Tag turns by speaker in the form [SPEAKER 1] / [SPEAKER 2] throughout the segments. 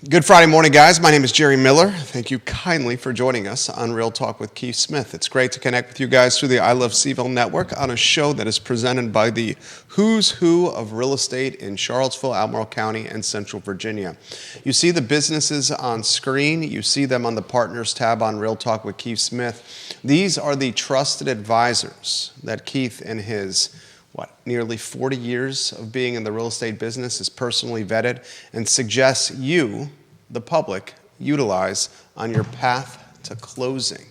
[SPEAKER 1] Good Friday morning, guys. My name is Jerry Miller. Thank you kindly for joining us on Real Talk with Keith Smith. It's great to connect with you guys through the I Love CVille Network on a show that is presented by the who's who of real estate in Charlottesville, Albemarle County, and Central Virginia. You see the businesses on screen. You see them on the Partners tab on Real Talk with Keith Smith. These are the trusted advisors that Keith and his nearly 40 years of being in the real estate business is personally vetted and suggests you, the public, utilize on your path to closing.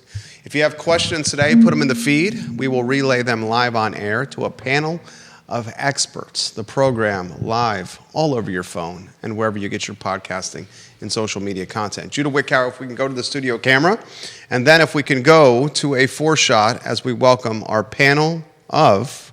[SPEAKER 1] If you have questions today, put them in the feed. We will relay them live on air to a panel of experts. The program live all over your phone and wherever you get your podcasting and social media content. Judah Wickower, if we can go to the studio camera, and then if we can go to a four-shot as we welcome our panel of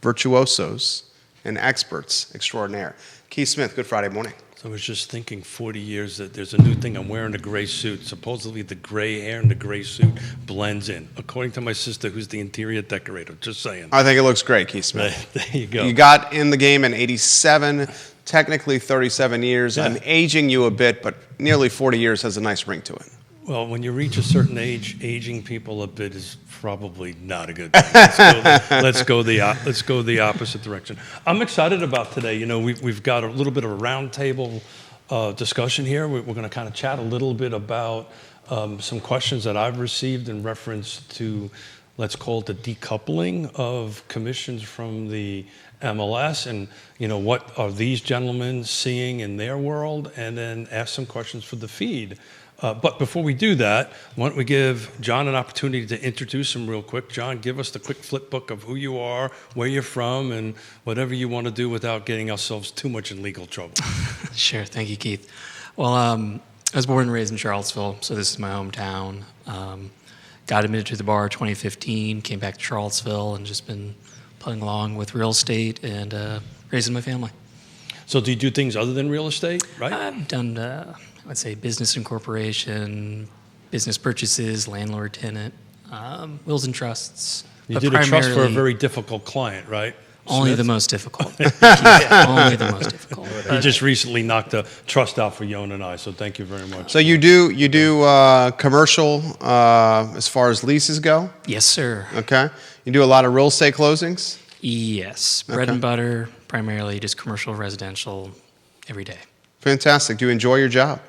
[SPEAKER 1] virtuosos and experts extraordinaire. Keith Smith, good Friday morning.
[SPEAKER 2] So I was just thinking 40 years that there's a new thing. I'm wearing a gray suit. Supposedly the gray hair and the gray suit blends in. According to my sister, who's the interior decorator. Just saying.
[SPEAKER 1] I think it looks great, Keith Smith.
[SPEAKER 2] There you go.
[SPEAKER 1] You got in the game in 87, technically 37 years.
[SPEAKER 2] Yeah.
[SPEAKER 1] I'm aging you a bit, but nearly 40 years has a nice ring to it.
[SPEAKER 2] Well, when you reach a certain age, aging people a bit is probably not a good thing. Let's go the opposite direction. I'm excited about today. You know, we've got a little bit of a roundtable discussion here. We're going to kind of chat a little bit about some questions that I've received in reference to, let's call it the decoupling of commissions from the MLS, and you know, what are these gentlemen seeing in their world, and then ask some questions for the feed. But before we do that, why don't we give John an opportunity to introduce him real quick. John, give us the quick flip book of who you are, where you're from, and whatever you want to do without getting ourselves too much in legal trouble.
[SPEAKER 3] Sure. Thank you, Keith. Well, I was born and raised in Charlottesville, so this is my hometown. Got admitted to the bar 2015, came back to Charlottesville, and just been playing along with real estate and raising my family.
[SPEAKER 2] So do you do things other than real estate, right?
[SPEAKER 3] I've done, I'd say, business incorporation, business purchases, landlord-tenant, wills and trusts.
[SPEAKER 2] You did a trust for a very difficult client, right?
[SPEAKER 3] Only
[SPEAKER 2] Smith?
[SPEAKER 3] the most difficult. Only the most difficult.
[SPEAKER 2] You just recently knocked a trust out for Yonna and I, so thank you very much.
[SPEAKER 1] So you do commercial as far as leases go?
[SPEAKER 3] Yes, sir.
[SPEAKER 1] Okay. You do a lot of real estate closings?
[SPEAKER 3] Yes. Bread and butter, primarily just commercial, residential, every day.
[SPEAKER 1] Fantastic. Do you enjoy your job?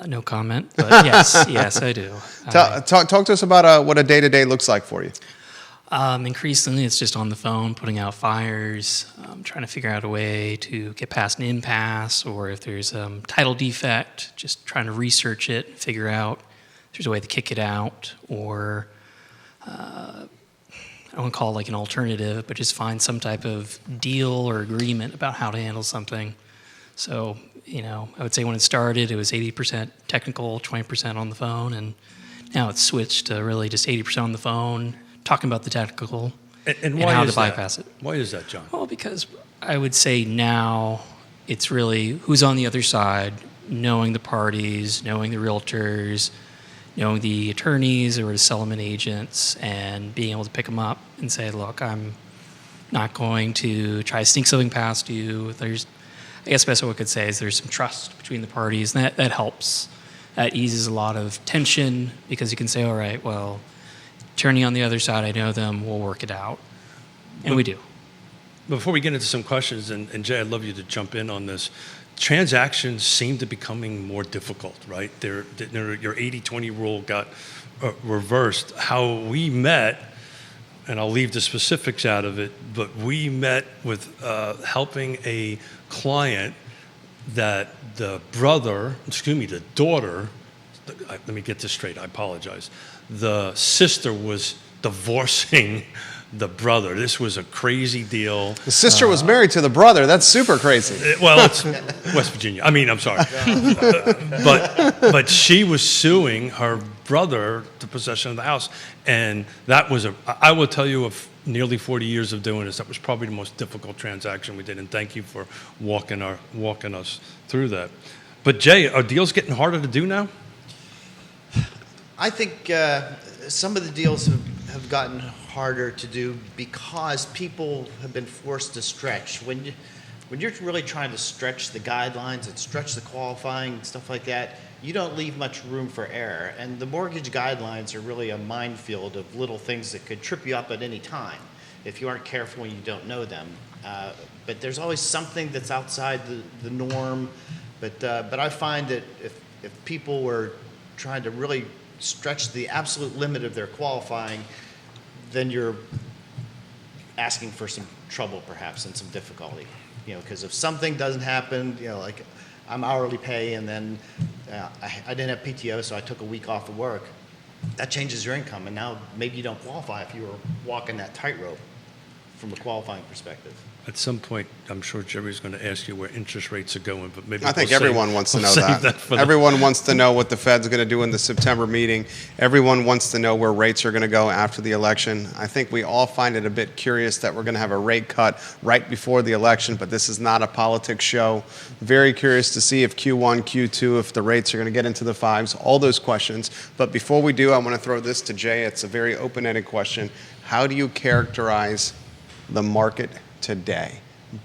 [SPEAKER 3] No comment, but yes, I do.
[SPEAKER 1] Talk to us about what a day-to-day looks like for you.
[SPEAKER 3] Increasingly, it's just on the phone, putting out fires, trying to figure out a way to get past an impasse, or if there's a title defect, just trying to research it, figure out if there's a way to kick it out, or I won't call it like an alternative, but just find some type of deal or agreement about how to handle something. So, you know, I would say when it started, it was 80% technical, 20% on the phone, and now it's switched to really just 80% on the phone, talking about the technical and how to bypass it.
[SPEAKER 2] Why is that, John?
[SPEAKER 3] Well, because I would say now it's really who's on the other side, knowing the parties, knowing the realtors, knowing the attorneys or the settlement agents, and being able to pick them up and say, look, I'm not going to try to sneak something past you. I guess the best way I could say is there's some trust between the parties, and that helps. That eases a lot of tension because you can say, all right, well, attorney on the other side, I know them, we'll work it out. And we do.
[SPEAKER 2] Before we get into some questions, and Jay, I'd love you to jump in on this, transactions seem to be becoming more difficult, right? Your 80-20 rule got reversed. How we met, and I'll leave the specifics out of it, but we met with helping a client that the daughter, let me get this straight, I apologize. The sister was divorcing the brother. This was a crazy deal.
[SPEAKER 1] The sister was married to the brother. That's super crazy.
[SPEAKER 2] Well, it's West Virginia. I'm sorry. But she was suing her brother to possession of the house. And that was I will tell you, of nearly 40 years of doing this, that was probably the most difficult transaction we did. And thank you for walking us through that. But Jay, are deals getting harder to do now?
[SPEAKER 4] I think some of the deals have gotten harder to do because people have been forced to stretch. when you're really trying to stretch the guidelines and stretch the qualifying, stuff like that, you don't leave much room for error. And the mortgage guidelines are really a minefield of little things that could trip you up at any time if you aren't careful and you don't know them. But there's always something that's outside the norm. But I find that if people were trying to really stretch the absolute limit of their qualifying, then you're asking for some trouble perhaps and some difficulty. Because if something doesn't happen, like I'm hourly pay and then I didn't have PTO, so I took a week off of work, that changes your income. And now maybe you don't qualify if you were walking that tightrope from a qualifying perspective.
[SPEAKER 2] At some point, I'm sure Jerry's going to ask you where interest rates are going, but maybe
[SPEAKER 1] I think
[SPEAKER 2] we'll
[SPEAKER 1] everyone wants to
[SPEAKER 2] we'll
[SPEAKER 1] know
[SPEAKER 2] save
[SPEAKER 1] that.
[SPEAKER 2] for
[SPEAKER 1] Everyone wants to know what the Fed's going to do in the September meeting. Everyone wants to know where rates are going to go after the election. I think we all find it a bit curious that we're going to have a rate cut right before the election, but this is not a politics show. Very curious to see if Q1, Q2, if the rates are going to get into the fives, all those questions. But before we do, I want to throw this to Jay. It's a very open-ended question. How do you characterize the market today?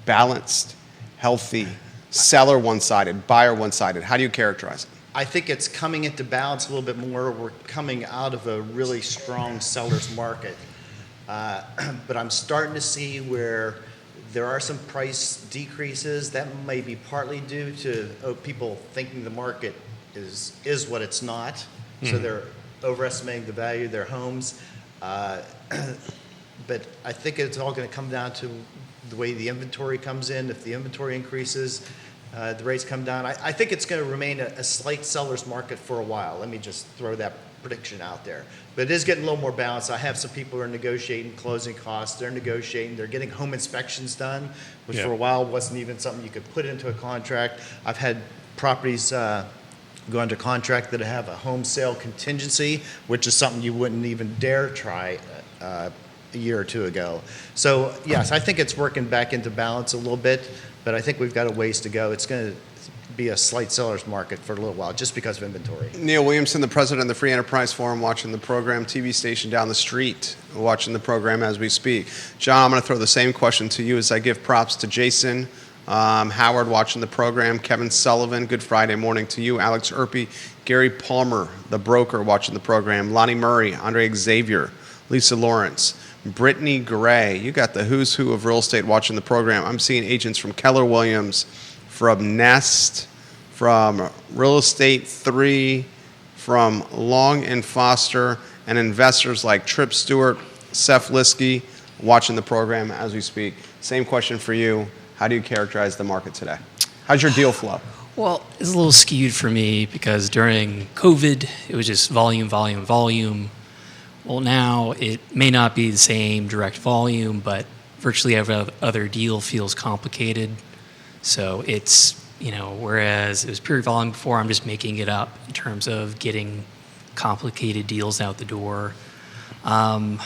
[SPEAKER 1] Balanced, healthy, seller one-sided, buyer one-sided. How do you characterize it?
[SPEAKER 4] I think it's coming into balance a little bit more. We're coming out of a really strong seller's market. But I'm starting to see where there are some price decreases. That may be partly due to people thinking the market is what it's not. Mm-hmm. So they're overestimating the value of their homes. But I think it's all going to come down to the way the inventory comes in. If the inventory increases, the rates come down. I think it's going to remain a slight seller's market for a while. Let me just throw that prediction out there. But it is getting a little more balanced. I have some people who are negotiating closing costs. They're negotiating. They're getting home inspections done, which for a while wasn't even something you could put into a contract. I've had properties go under contract that have a home sale contingency, which is something you wouldn't even dare try a year or two ago. So yes, I think it's working back into balance a little bit, but I think we've got a ways to go. It's going to be a slight seller's market for a little while just because of inventory.
[SPEAKER 1] Neil Williamson, the president of the Free Enterprise Forum, watching the program, TV station down the street, watching the program as we speak. John, I'm going to throw the same question to you as I give props to Jason Howard watching the program, Kevin Sullivan, good Friday morning to you, Alex Erpy, Gary Palmer, the broker watching the program, Lonnie Murray, Andre Xavier, Lisa Lawrence, Brittany Gray. You got the who's who of real estate watching the program. I'm seeing agents from Keller Williams, from Nest, from Real Estate 3, from Long and Foster, and investors like Tripp Stewart, Seth Liskey watching the program as we speak. Same question for you. How do you characterize the market today? How's your deal flow?
[SPEAKER 3] Well, it's a little skewed for me because during COVID, it was just volume, volume, volume. Well, now it may not be the same direct volume, but virtually every other deal feels complicated. So it's, whereas it was pure volume before, I'm just making it up in terms of getting complicated deals out the door. At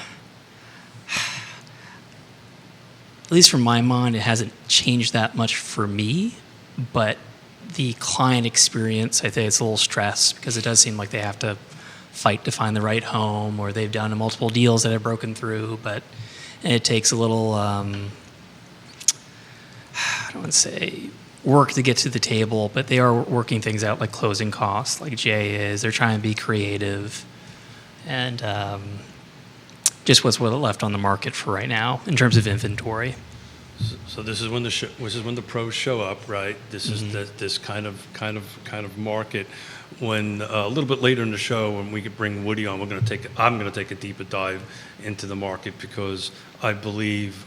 [SPEAKER 3] least from my mind, it hasn't changed that much for me, but the client experience, I think it's a little stressed because it does seem like they have to fight to find the right home, or they've done multiple deals that have broken through, but it takes a little, I don't want to say work to get to the table, but they are working things out like closing costs, like Jay is. They're trying to be creative, and just what's left on the market for right now in terms of inventory.
[SPEAKER 2] So this is when the pros show up, right? This is this kind of market. When a little bit later in the show, when we could bring Woody on, I'm going to take a deeper dive into the market because I believe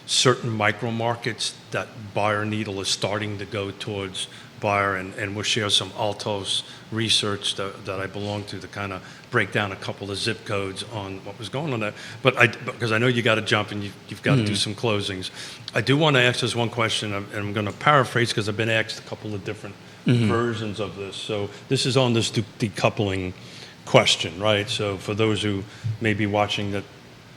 [SPEAKER 2] certain micro markets that buyer needle is starting to go towards buyer, and we'll share some Altos research that I belong to kind of break down a couple of zip codes on what was going on there. But because I know you got to jump and you've got to do some closings. I do want to ask this one question, and I'm going to paraphrase because I've been asked a couple of different versions of this. So this is on this decoupling question, right? So for those who may be watching that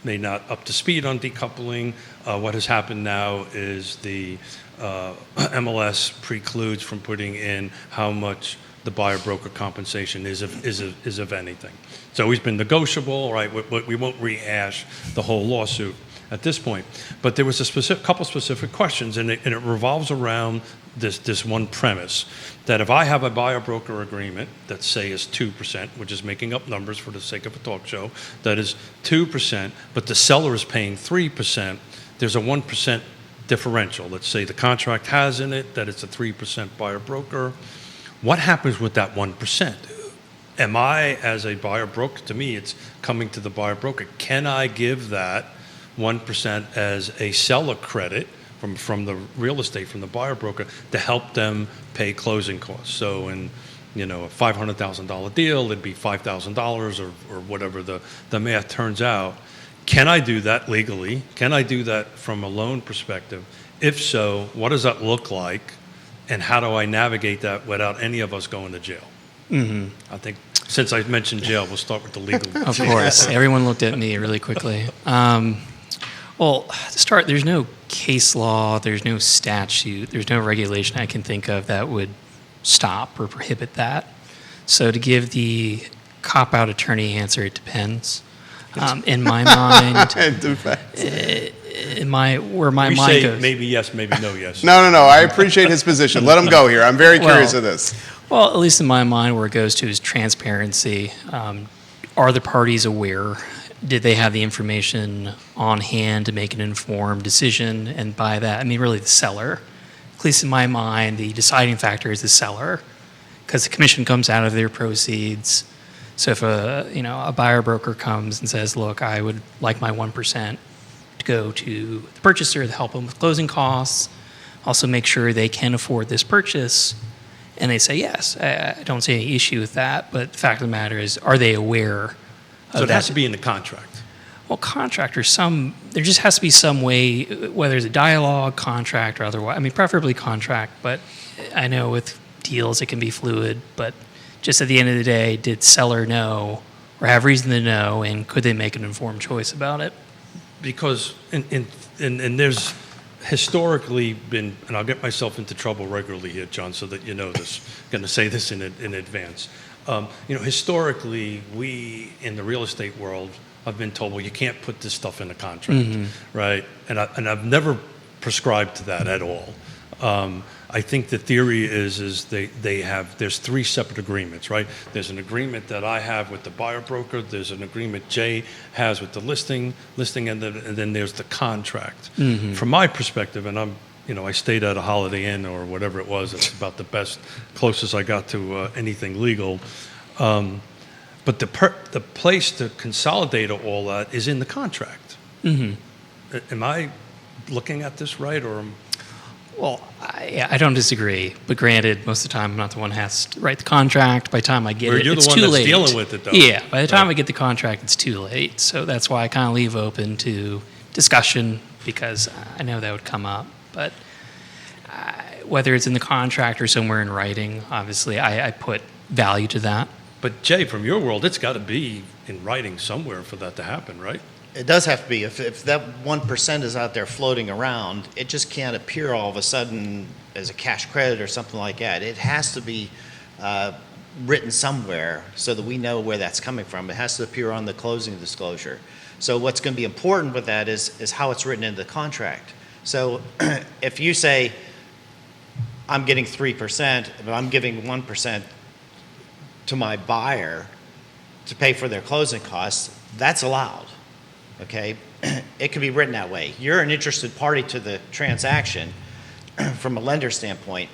[SPEAKER 2] may not up to speed on decoupling, what has happened now is the MLS precludes from putting in how much the buyer broker compensation is of anything. It's always been negotiable, right? We won't rehash the whole lawsuit. at this point. But there was a couple specific questions, and it revolves around this one premise, that if I have a buyer-broker agreement that, say, is 2%, which is making up numbers for the sake of a talk show, that is 2%, but the seller is paying 3%, there's a 1% differential. Let's say the contract has in it that it's a 3% buyer-broker. What happens with that 1%? Am I, as a buyer-broker, to me, it's coming to the buyer-broker, can I give that 1% as a seller credit from the real estate, from the buyer-broker, to help them pay closing costs? So in, a $500,000 deal, it'd be $5,000 or whatever the math turns out. Can I do that legally? Can I do that from a loan perspective? If so, what does that look like? And how do I navigate that without any of us going to jail? Mm-hmm. I think since I mentioned jail, we'll start with the legal.
[SPEAKER 3] Of course. Everyone looked at me really quickly. Well, to start, there's no case law, there's no statute, there's no regulation I can think of that would stop or prohibit that. So to give the cop-out attorney answer, it depends. In my mind, where my
[SPEAKER 2] we
[SPEAKER 3] mind
[SPEAKER 2] say
[SPEAKER 3] goes.
[SPEAKER 2] Maybe yes, maybe no, yes.
[SPEAKER 1] No. I appreciate his position. Let him go here. I'm very curious of this.
[SPEAKER 3] Well, at least in my mind, where it goes to is transparency. Are the parties aware? Did they have the information on hand to make an informed decision? And by that, really the seller. At least in my mind, the deciding factor is the seller, because the commission comes out of their proceeds. So if a buyer broker comes and says, look, I would like my 1% to go to the purchaser to help them with closing costs, also make sure they can afford this purchase, and they say yes, I don't see any issue with that, but the fact of the matter is, are they aware of that?
[SPEAKER 2] So it has to be in the contract.
[SPEAKER 3] Well, contract or there just has to be some way, whether it's a dialogue, contract, or otherwise. Preferably contract, but I know with deals it can be fluid, but just at the end of the day, did seller know or have reason to know, and could they make an informed choice about it?
[SPEAKER 2] Because and there's historically been, and I'll get myself into trouble regularly here, John, so that you know this. I'm going to say this in advance. Historically, we in the real estate world have been told, well, you can't put this stuff in a contract, right? And I've never prescribed to that at all. I think the theory is there's three separate agreements, right? There's an agreement that I have with the buyer broker. There's an agreement Jay has with the listing, and then there's the contract. From my perspective, and I stayed at a Holiday Inn or whatever it was. It's about the closest I got to anything legal. But the place to consolidate all that is in the contract. Am I looking at this right, or?
[SPEAKER 3] Well, I don't disagree, but granted, most of the time I'm not the one who has to write the contract. By the time I get it, it's too late.
[SPEAKER 2] You're the one that's dealing with it, though.
[SPEAKER 3] Yeah, by the time I get the contract, it's too late. So that's why I kind of leave open to discussion, because I know that would come up. But whether it's in the contract or somewhere in writing, obviously I put value to that.
[SPEAKER 2] But Jay, from your world, it's got to be in writing somewhere for that to happen, right?
[SPEAKER 4] It does have to be. If that 1% is out there floating around, it just can't appear all of a sudden as a cash credit or something like that. It has to be written somewhere so that we know where that's coming from. It has to appear on the closing disclosure. So what's going to be important with that is how it's written into the contract. So if you say, I'm getting 3%, but I'm giving 1% to my buyer to pay for their closing costs, that's allowed. Okay, it can be written that way. You're an interested party to the transaction from a lender standpoint.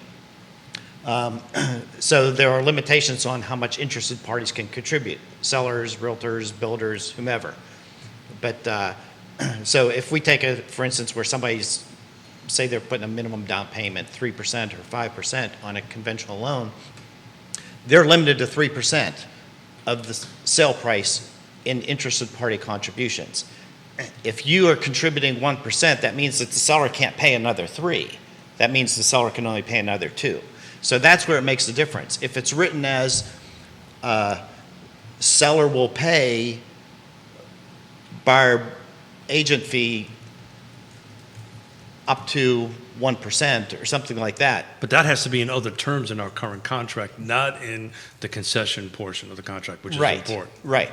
[SPEAKER 4] So there are limitations on how much interested parties can contribute: sellers, realtors, builders, whomever. But so if we take for instance, where somebody's, say they're putting a minimum down payment, 3% or 5% on a conventional loan, they're limited to 3% of the sale price in interested party contributions. If you are contributing 1%, that means that the seller can't pay another 3%. That means the seller can only pay another 2%. So that's where it makes the difference. If it's written as seller will pay buyer agent fee up to 1% or something like that.
[SPEAKER 2] But that has to be in other terms in our current contract, not in the concession portion of the contract, which is important.
[SPEAKER 4] Right.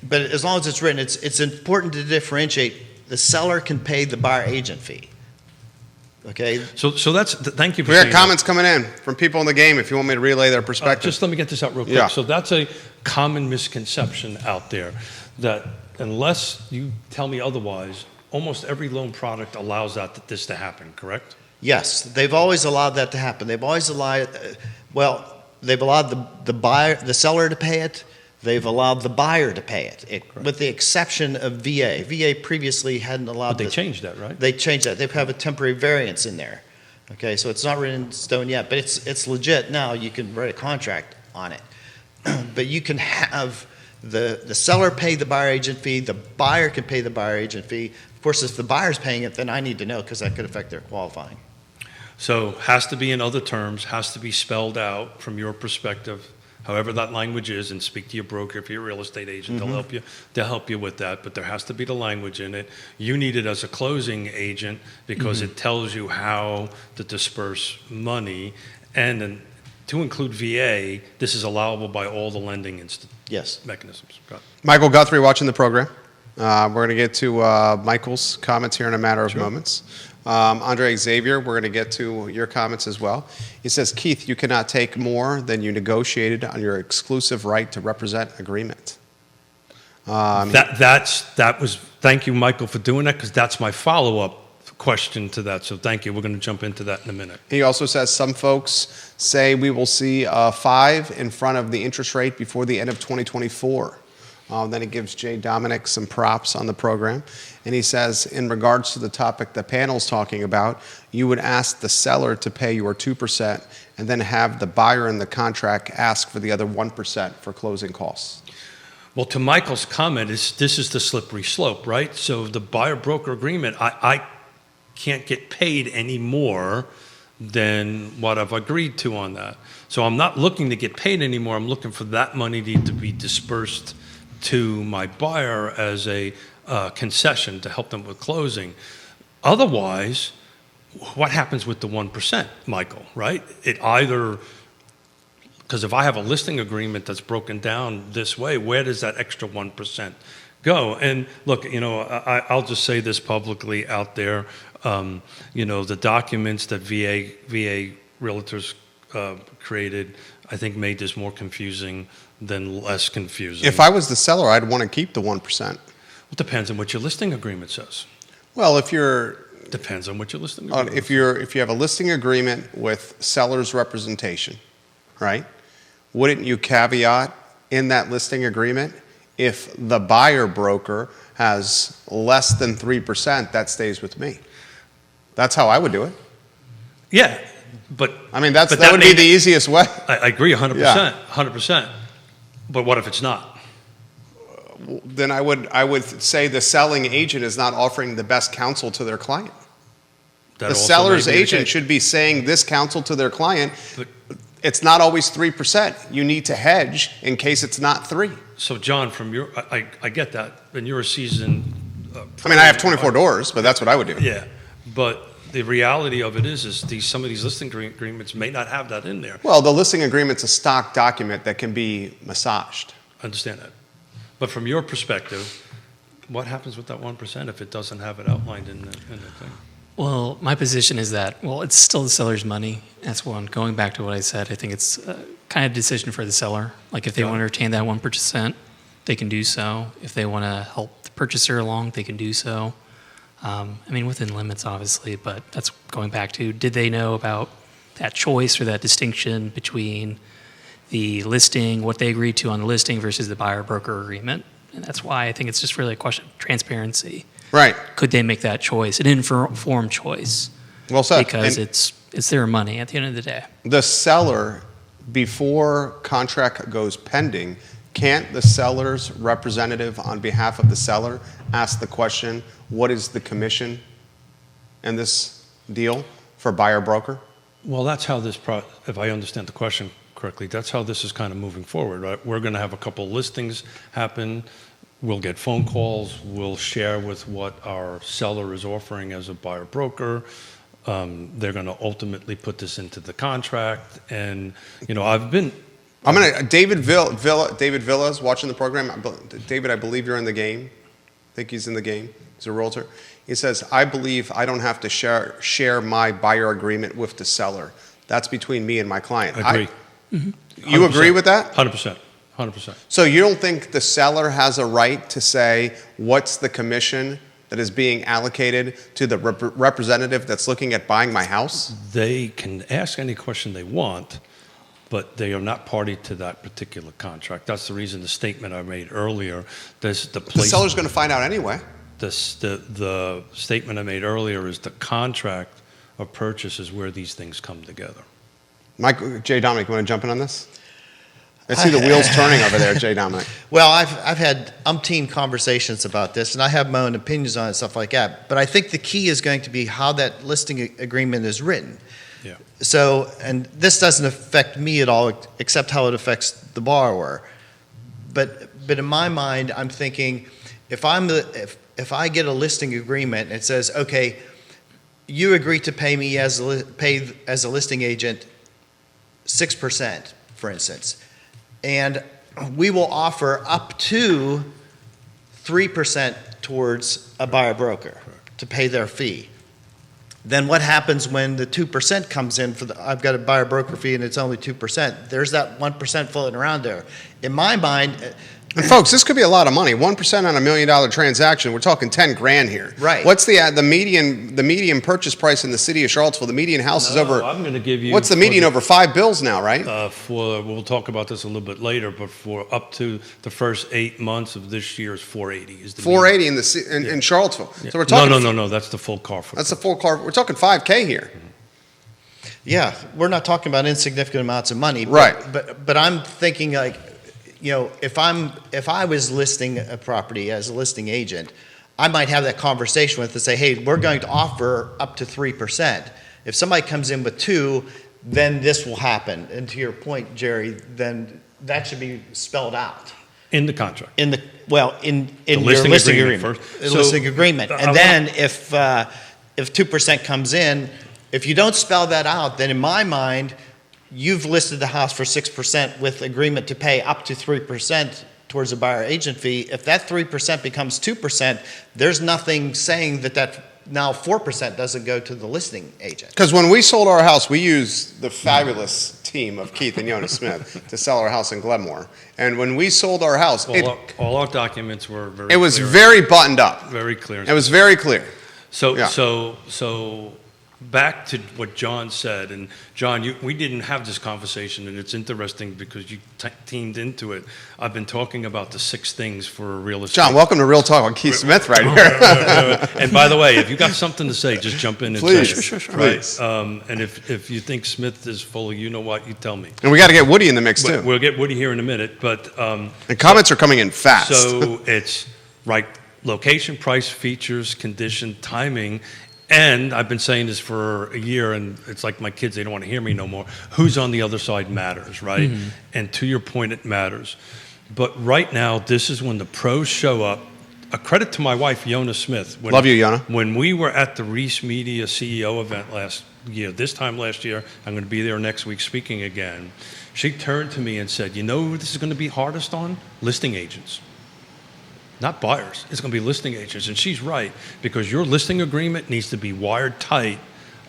[SPEAKER 4] But as long as it's written, it's important to differentiate the seller can pay the buyer agent fee. Okay?
[SPEAKER 2] So that's, thank you for
[SPEAKER 1] We
[SPEAKER 2] saying
[SPEAKER 1] got comments coming in from people in the game if you want me to relay their perspective.
[SPEAKER 2] Just let me get this out real quick.
[SPEAKER 1] Yeah.
[SPEAKER 2] So that's a common misconception out there, that unless you tell me otherwise, almost every loan product allows this to happen, correct?
[SPEAKER 4] Yes, they've always allowed that to happen. They've always allowed, they've allowed the seller to pay it. They've allowed the buyer to pay it, with the exception of VA. VA previously hadn't allowed.
[SPEAKER 2] But they changed that, right?
[SPEAKER 4] They changed that. They have a temporary variance in there. Okay, so it's not written in stone yet, but it's legit now. You can write a contract on it. But you can have the seller pay the buyer agent fee, the buyer can pay the buyer agent fee. Of course, if the buyer's paying it, then I need to know, because that could affect their qualifying.
[SPEAKER 2] So has to be in other terms, has to be spelled out from your perspective, however that language is, and speak to your broker if you're a real estate agent. They'll help you with that, but there has to be the language in it. You need it as a closing agent because it tells you how to disperse money, and then to include VA, this is allowable by all the lending
[SPEAKER 4] Yes.
[SPEAKER 2] mechanisms. Got it.
[SPEAKER 1] Michael Guthrie watching the program. We're going to get to Michael's comments here in a matter of moments. Andre Xavier, we're going to get to your comments as well. He says, Keith, you cannot take more than you negotiated on your exclusive right to represent agreement.
[SPEAKER 2] Thank you, Michael, for doing that, because that's my follow-up question to that. So thank you. We're going to jump into that in a minute.
[SPEAKER 1] He also says some folks say we will see a 5 in front of the interest rate before the end of 2024. Then he gives Jay Domenic some props on the program. And he says, in regards to the topic the panel's talking about, you would ask the seller to pay your 2% and then have the buyer in the contract ask for the other 1% for closing costs.
[SPEAKER 2] Well, to Michael's comment, this is the slippery slope, right? So the buyer-broker agreement, I can't get paid any more than what I've agreed to on that. So I'm not looking to get paid anymore. I'm looking for that money to be dispersed to my buyer as a concession to help them with closing. Otherwise, what happens with the 1%, Michael, right? It either, because if I have a listing agreement that's broken down this way, where does that extra 1% go? And look, I'll just say this publicly out there. The documents that VA realtors created, I think, made this more confusing than less confusing.
[SPEAKER 1] If I was the seller, I'd want to keep the 1%.
[SPEAKER 2] It depends on what your listing agreement says.
[SPEAKER 1] Well, if you're
[SPEAKER 2] Depends on what your listing agreement
[SPEAKER 1] if you have a listing agreement with seller's representation, right? Wouldn't you caveat in that listing agreement, if the buyer broker has less than 3%, that stays with me? That's how I would do it.
[SPEAKER 2] Yeah, but
[SPEAKER 1] I mean, that would be the easiest way.
[SPEAKER 2] I agree 100%,
[SPEAKER 1] Yeah.
[SPEAKER 2] 100%. But what if it's not?
[SPEAKER 1] Then I would say the selling agent is not offering the best counsel to their client.
[SPEAKER 2] That
[SPEAKER 1] The
[SPEAKER 2] also
[SPEAKER 1] seller's
[SPEAKER 2] may be the
[SPEAKER 1] agent
[SPEAKER 2] case.
[SPEAKER 1] should be saying this counsel to their client.
[SPEAKER 2] But-
[SPEAKER 1] It's not always 3%. You need to hedge in case it's not 3.
[SPEAKER 2] So, John, from your, I get that, and you're a seasoned.
[SPEAKER 1] I mean, I have 24 doors, but that's what I would do.
[SPEAKER 2] Yeah, but the reality of it is some of these listing agreements may not have that in there.
[SPEAKER 1] Well, the listing agreement's a stock document that can be massaged.
[SPEAKER 2] I understand that. But from your perspective, what happens with that 1% if it doesn't have it outlined in the thing?
[SPEAKER 3] Well, my position is that, it's still the seller's money. That's one. Going back to what I said, I think it's kind of a decision for the seller. Like if they want to retain that 1%, they can do so. If they want to help the purchaser along, they can do so. Within limits, obviously, but that's going back to, did they know about that choice or that distinction between the listing, what they agreed to on the listing versus the buyer-broker agreement? And that's why I think it's just really a question of transparency.
[SPEAKER 1] Right.
[SPEAKER 3] Could they make that choice, an informed choice?
[SPEAKER 1] Well said.
[SPEAKER 3] Because
[SPEAKER 1] And
[SPEAKER 3] it's their money at the end of the day.
[SPEAKER 1] the seller, before contract goes pending, can't the seller's representative on behalf of the seller ask the question, what is the commission in this deal for buyer broker?
[SPEAKER 2] Well, that's how this, if I understand the question correctly, that's how this is kind of moving forward, right? We're going to have a couple listings happen. We'll get phone calls. We'll share with what our seller is offering as a buyer broker. They're going to ultimately put this into the contract. And, David Villa's watching the program. David, I believe you're in the game.
[SPEAKER 1] think he's in the game. He's a realtor. He says, I believe I don't have to share my buyer agreement with the seller. That's between me and my client.
[SPEAKER 2] Agree.
[SPEAKER 1] You agree with that?
[SPEAKER 2] 100%. 100%.
[SPEAKER 1] So you don't think the seller has a right to say what's the commission that is being allocated to the representative that's looking at buying my house?
[SPEAKER 2] They can ask any question they want, but they are not party to that particular contract. That's the reason the statement I made earlier. The
[SPEAKER 1] seller's going to find out anyway.
[SPEAKER 2] The statement I made earlier is the contract of purchase is where these things come together.
[SPEAKER 1] Jay Domenic, you want to jump in on this? I see the wheels turning over there, Jay Domenic.
[SPEAKER 4] Well, I've had umpteen conversations about this, and I have my own opinions on it, stuff like that. But I think the key is going to be how that listing agreement is written.
[SPEAKER 2] Yeah.
[SPEAKER 4] So, and this doesn't affect me at all, except how it affects the borrower. But in my mind, I'm thinking, if I get a listing agreement and it says, okay, you agree to pay me as a listing agent 6%, for instance. And we will offer up to 3% towards a buyer broker to pay their fee. Then what happens when the 2% comes in I've got a buyer broker fee and it's only 2%? There's that 1% floating around there. In my mind,
[SPEAKER 1] and folks, this could be a lot of money. 1% on $1 million transaction. We're talking 10 grand here.
[SPEAKER 4] Right.
[SPEAKER 1] What's the median purchase price in the city of Charlottesville? The median house is over.
[SPEAKER 2] I'm going to give you.
[SPEAKER 1] What's the median over 5 bills now, right?
[SPEAKER 2] We'll talk about this a little bit later, but for up to the first 8 months of this year is 480. Is the
[SPEAKER 1] 480 in Charlottesville.
[SPEAKER 2] Yeah.
[SPEAKER 1] So we're talking.
[SPEAKER 2] No. That's the full car.
[SPEAKER 1] That's the full car. We're talking 5K here.
[SPEAKER 4] yeah, we're not talking about insignificant amounts of money.
[SPEAKER 1] Right.
[SPEAKER 4] But I'm thinking like, you know, if I was listing a property as a listing agent, I might have that conversation with to say, hey, we're going to offer up to 3%. If somebody comes in with 2, then this will happen. And to your point, Jerry, then that should be spelled out
[SPEAKER 2] In the contract.
[SPEAKER 4] in your
[SPEAKER 2] listing
[SPEAKER 4] listing
[SPEAKER 2] agreement
[SPEAKER 4] agreement.
[SPEAKER 2] first.
[SPEAKER 4] The
[SPEAKER 2] So,
[SPEAKER 4] listing agreement,
[SPEAKER 2] I
[SPEAKER 4] and then if 2% comes in, if you don't spell that out, then in my mind, you've listed the house for 6% with agreement to pay up to 3% towards a buyer agent fee. If that 3% becomes 2%, there's nothing saying that now 4% doesn't go to the listing agent.
[SPEAKER 1] Because when we sold our house, we used the fabulous team of Keith and Yonna Smith to sell our house in Glenmore. And when we sold our house,
[SPEAKER 2] all our documents were very.
[SPEAKER 1] it was
[SPEAKER 2] clear.
[SPEAKER 1] very buttoned up.
[SPEAKER 2] Very clear.
[SPEAKER 1] It was very clear. Yeah.
[SPEAKER 2] So back to what John said, and John, we didn't have this conversation, and it's interesting because you teamed into it. I've been talking about the 6 things for real estate.
[SPEAKER 1] John, welcome to Real Talk with Keith Smith right here.
[SPEAKER 2] And by the way, if you got something to say, just jump in and
[SPEAKER 1] Please,
[SPEAKER 2] say it.
[SPEAKER 1] sure.
[SPEAKER 2] Right?
[SPEAKER 1] Please.
[SPEAKER 2] And if you think Smith is full of you know what, you tell me.
[SPEAKER 1] And we got to get Woody in the mix too.
[SPEAKER 2] We'll get Woody here in a minute, but
[SPEAKER 1] The comments are coming in fast.
[SPEAKER 2] so it's right location, price, features, condition, timing. And I've been saying this for a year, and it's like my kids, they don't want to hear me no more. Who's on the other side matters, right?
[SPEAKER 3] Mm-hmm.
[SPEAKER 2] And to your point, it matters. But right now, this is when the pros show up. A credit to my wife, Yonna Smith.
[SPEAKER 1] Love you, Yonna.
[SPEAKER 2] When we were at the Reese Media CEO event last year, this time last year, I'm going to be there next week speaking again. She turned to me and said, you know who this is going to be hardest on? Listing agents. Not buyers. It's going to be listing agents. And she's right, because your listing agreement needs to be wired tight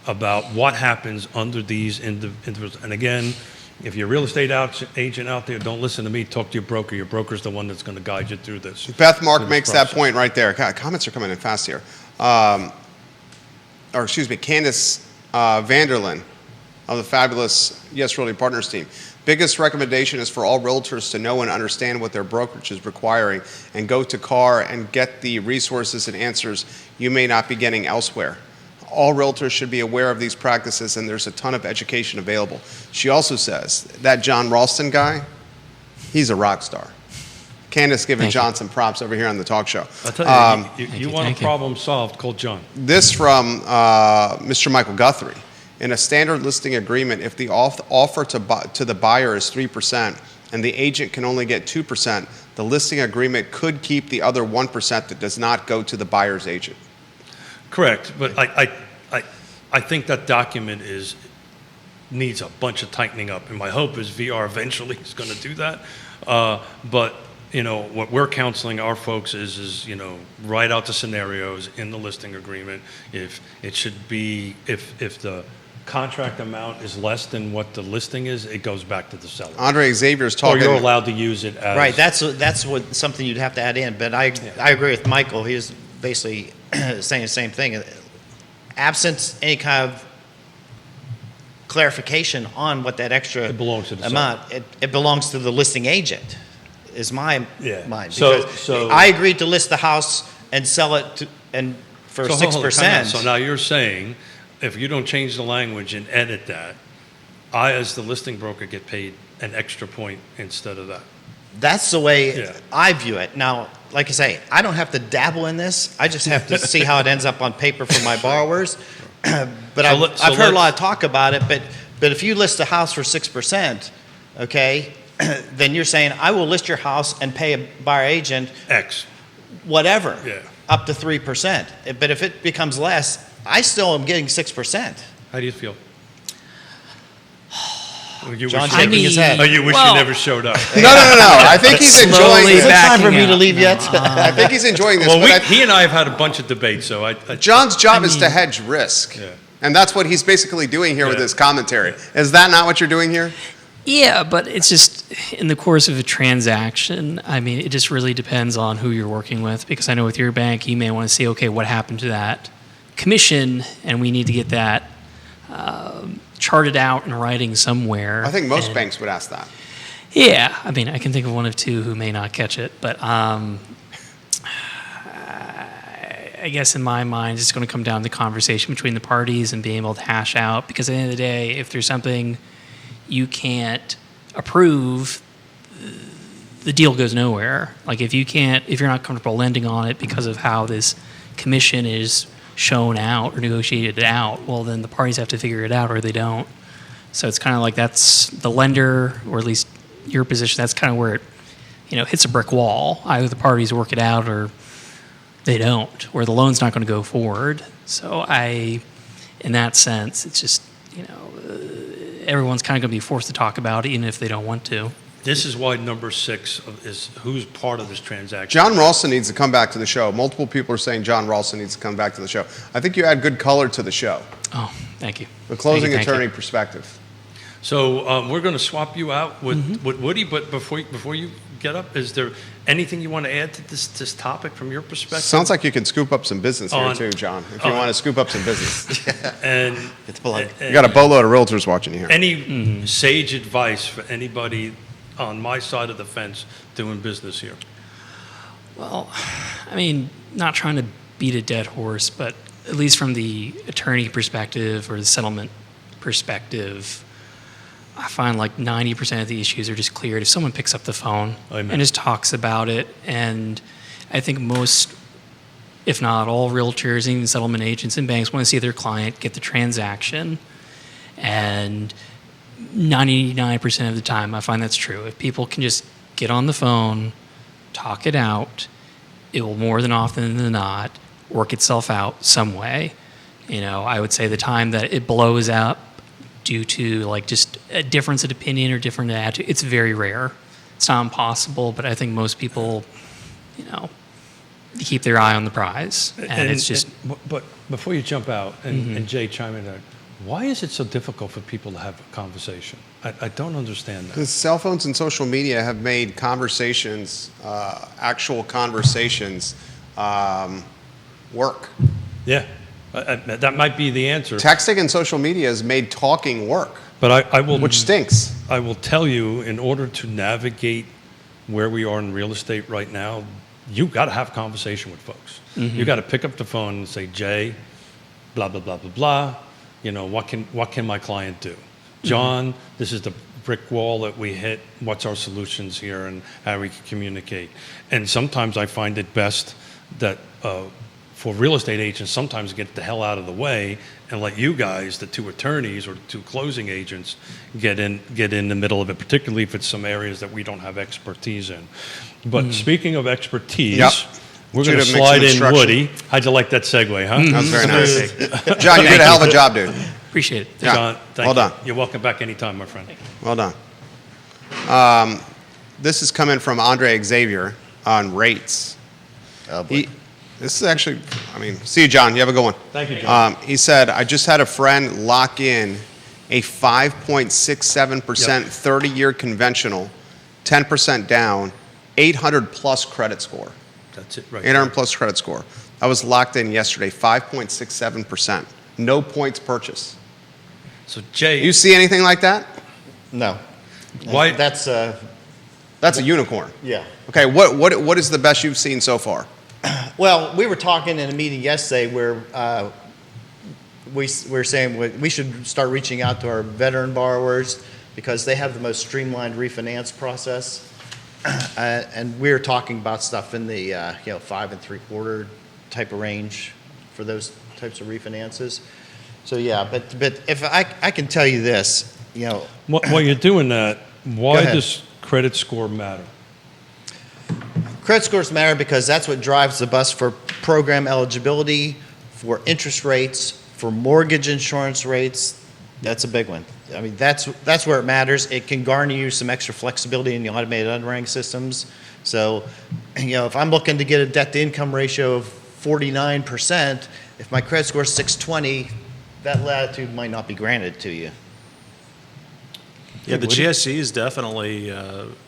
[SPEAKER 2] about what happens under these individuals. And again, if you're a real estate agent out there, don't listen to me. Talk to your broker. Your broker's the one that's going to guide you through this.
[SPEAKER 1] Beth Mark makes that point right there. God, comments are coming in fast here. Candace Vanderlyn of the fabulous Yes Realty Partners team. Biggest recommendation is for all realtors to know and understand what their brokerage is requiring and go to CAR and get the resources and answers you may not be getting elsewhere. All realtors should be aware of these practices, and there's a ton of education available. She also says that John Ralston guy, he's a rock star. Candace giving John some props over here on the talk show.
[SPEAKER 2] I'll tell you, you want a
[SPEAKER 3] Thank you.
[SPEAKER 2] problem solved, call John.
[SPEAKER 1] This from Mr. Michael Guthrie. In a standard listing agreement, if the offer to the buyer is 3% and the agent can only get 2%, the listing agreement could keep the other 1% that does not go to the buyer's agent.
[SPEAKER 2] Correct, but I think that document needs a bunch of tightening up, and my hope is VR eventually is going to do that. But what we're counseling our folks is write out the scenarios in the listing agreement. If it should be, if the contract amount is less than what the listing is, it goes back to the seller.
[SPEAKER 1] Andre Xavier's
[SPEAKER 2] Or
[SPEAKER 1] talking.
[SPEAKER 2] you're allowed to use it as.
[SPEAKER 4] Right, that's what, something you'd have to add in, but I agree with Michael, he was basically saying the same thing. Absent any kind of clarification on what that extra
[SPEAKER 2] It belongs to the
[SPEAKER 4] amount, it belongs to the listing agent, is my mind.
[SPEAKER 2] So-
[SPEAKER 4] Because
[SPEAKER 2] so-
[SPEAKER 4] I agreed to list the house and sell it for
[SPEAKER 2] So hold on, time out.
[SPEAKER 4] 6%.
[SPEAKER 2] So now you're saying, if you don't change the language and edit that, I, as the listing broker, get paid an extra point instead of that.
[SPEAKER 4] That's the way
[SPEAKER 2] Yeah.
[SPEAKER 4] I view it. Now, like I say, I don't have to dabble in this. I just have to see how it ends up on paper for my borrowers. But I've heard a lot of talk about it. But if you list a house for 6%, okay, then you're saying I will list your house and pay a buyer agent
[SPEAKER 2] X.
[SPEAKER 4] whatever,
[SPEAKER 2] Yeah.
[SPEAKER 4] up to 3%. But if it becomes less, I still am getting 6%.
[SPEAKER 2] How do you feel? You
[SPEAKER 4] John
[SPEAKER 2] wish
[SPEAKER 4] shaking
[SPEAKER 2] you,
[SPEAKER 4] his head.
[SPEAKER 2] Oh, you wish
[SPEAKER 3] well-
[SPEAKER 2] you never showed up.
[SPEAKER 1] No. I think he's enjoying
[SPEAKER 3] Slowly
[SPEAKER 1] this.
[SPEAKER 4] Is it time for
[SPEAKER 3] backing
[SPEAKER 4] me to
[SPEAKER 3] out.
[SPEAKER 4] leave yet?
[SPEAKER 1] I think he's enjoying this.
[SPEAKER 2] Well,
[SPEAKER 1] but
[SPEAKER 2] he and I have had a bunch of debates, so I
[SPEAKER 1] John's job is to
[SPEAKER 3] mean-
[SPEAKER 1] hedge risk.
[SPEAKER 2] Yeah.
[SPEAKER 1] And that's what he's basically doing here with
[SPEAKER 2] Yeah.
[SPEAKER 1] his commentary. Is that not what you're doing here?
[SPEAKER 3] Yeah, but it's just in the course of a transaction. I mean, it just really depends on who you're working with. Because I know with your bank, you may want to see, okay, what happened to that commission, and we need to get that charted out in writing somewhere.
[SPEAKER 1] I think most
[SPEAKER 3] And-
[SPEAKER 1] banks would ask that.
[SPEAKER 3] Yeah, I mean, I can think of one of two who may not catch it, but I guess in my mind, it's going to come down to conversation between the parties and being able to hash out. Because at the end of the day, if there's something you can't approve, the deal goes nowhere. Like if you're not comfortable lending on it because of how this commission is shown out or negotiated out, well, then the parties have to figure it out or they don't. So it's kind of like that's the lender, or at least your position, that's kind of where it, hits a brick wall. Either the parties work it out or they don't, or the loan's not going to go forward. So in that sense, it's just, everyone's kind of going to be forced to talk about it, even if they don't want to.
[SPEAKER 2] This is why number 6 is who's part of this transaction.
[SPEAKER 1] John Ralston needs to come back to the show. Multiple people are saying John Ralston needs to come back to the show. I think you add good color to the show.
[SPEAKER 3] Oh, thank you.
[SPEAKER 1] The closing
[SPEAKER 3] Thank you.
[SPEAKER 1] attorney perspective.
[SPEAKER 2] So we're going to swap you out with Woody, but before you get up, is there anything you want to add to this topic from your perspective?
[SPEAKER 1] Sounds like you could scoop up some business here
[SPEAKER 2] On-
[SPEAKER 1] too, John, if you
[SPEAKER 2] on-
[SPEAKER 1] want to scoop up some business.
[SPEAKER 2] And
[SPEAKER 4] It's plug.
[SPEAKER 1] You got a boatload of realtors watching you here.
[SPEAKER 2] any sage advice for anybody on my side of the fence doing business here?
[SPEAKER 3] Well, I mean, not trying to beat a dead horse, but at least from the attorney perspective or the settlement perspective, I find like 90% of the issues are just cleared if someone picks up the phone
[SPEAKER 2] Amen.
[SPEAKER 3] and just talks about it. And I think most, if not all realtors, even settlement agents and banks want to see their client get the transaction. And 99% of the time, I find that's true. If people can just get on the phone, talk it out, it will more than often than not work itself out some way. I would say the time that it blows up due to like just a difference of opinion or different attitude, it's very rare. It's not impossible, but I think most people, keep their eye on the prize. And it's just...
[SPEAKER 2] But before you jump out, and Jay, chime in there, why is it so difficult for people to have a conversation? I don't understand that.
[SPEAKER 1] Because cell phones and social media have made conversations, actual conversations, work.
[SPEAKER 2] Yeah, that might be the answer.
[SPEAKER 1] Texting and social media has made talking work,
[SPEAKER 2] But I will,
[SPEAKER 1] which stinks.
[SPEAKER 2] I will tell you, in order to navigate where we are in real estate right now, you got to have a conversation with folks. You got to pick up the phone and say, Jay, blah blah blah blah blah. What can my client do? John, this is the brick wall that we hit. What's our solutions here, and how we can communicate? And sometimes I find it best that for real estate agents, sometimes get the hell out of the way and let you guys, the two attorneys or the two closing agents, get in the middle of it, particularly if it's some areas that we don't have expertise in. But speaking of expertise,
[SPEAKER 1] Yep.
[SPEAKER 2] we're
[SPEAKER 1] Should
[SPEAKER 2] going to
[SPEAKER 1] have mixed
[SPEAKER 2] slide
[SPEAKER 1] some
[SPEAKER 2] in
[SPEAKER 1] instruction.
[SPEAKER 2] Woody. How'd you like that segue, huh?
[SPEAKER 1] That was very nice. John, you did a hell of a job, dude.
[SPEAKER 3] Appreciate it.
[SPEAKER 1] Yeah.
[SPEAKER 2] John, thank
[SPEAKER 1] Well
[SPEAKER 2] you.
[SPEAKER 1] done.
[SPEAKER 2] You're welcome back anytime, my friend.
[SPEAKER 1] Well done. This is coming from Andre Xavier on rates.
[SPEAKER 4] Oh, boy.
[SPEAKER 1] This is actually, see you, John. You have a good one.
[SPEAKER 2] Thank you, John.
[SPEAKER 1] He said, I just had a friend lock in a 5.67% 30-year conventional, 10% down, 800 plus credit score.
[SPEAKER 2] That's it, right?
[SPEAKER 1] 800 plus credit score. I was locked in yesterday, 5.67%. No points purchase.
[SPEAKER 2] So Jay,
[SPEAKER 1] You see anything like that?
[SPEAKER 4] No.
[SPEAKER 2] Why-
[SPEAKER 4] That's,
[SPEAKER 1] That's a unicorn.
[SPEAKER 4] yeah.
[SPEAKER 1] Okay, what is the best you've seen so far?
[SPEAKER 4] Well, we were talking in a meeting yesterday where we're saying we should start reaching out to our veteran borrowers because they have the most streamlined refinance process. And we're talking about stuff in the 5 3/4 type of range for those types of refinances. So yeah, but if I can tell you this,
[SPEAKER 2] while you're doing that, why
[SPEAKER 4] ahead.
[SPEAKER 2] does credit score matter?
[SPEAKER 4] credit scores matter because that's what drives the bus for program eligibility, for interest rates, for mortgage insurance rates. That's a big one. I mean, that's where it matters. It can garner you some extra flexibility in the automated underwriting systems. So, if I'm looking to get a debt-to-income ratio of 49%, if my credit score is 620, that latitude might not be granted to you.
[SPEAKER 5] Yeah, the GSEs definitely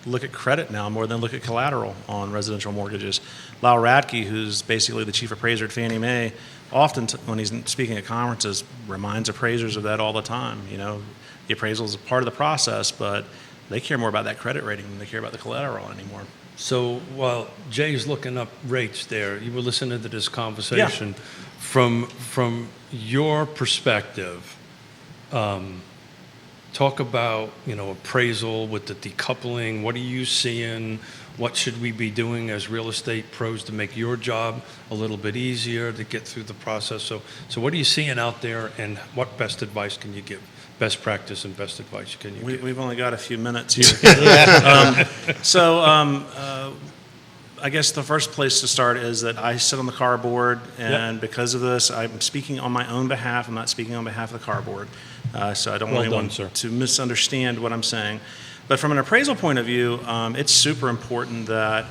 [SPEAKER 5] look at credit now more than look at collateral on residential mortgages. Lyle Radke, who's basically the chief appraiser at Fannie Mae, often when he's speaking at conferences, reminds appraisers of that all the time. The appraisal is a part of the process, but they care more about that credit rating than they care about the collateral anymore.
[SPEAKER 2] So while Jay's looking up rates there, you were listening to this conversation. From your perspective, talk about, appraisal with the decoupling. What are you seeing? What should we be doing as real estate pros to make your job a little bit easier to get through the process? So what are you seeing out there, and what best advice can you give? Best practice and best advice can you give?
[SPEAKER 5] We've only got a few minutes here. I guess the first place to start is that I sit on the car board, and because of this, I'm speaking on my own behalf. I'm not speaking on behalf of the car board. So I don't want anyone to misunderstand what I'm saying. But from an appraisal point of view, it's super important that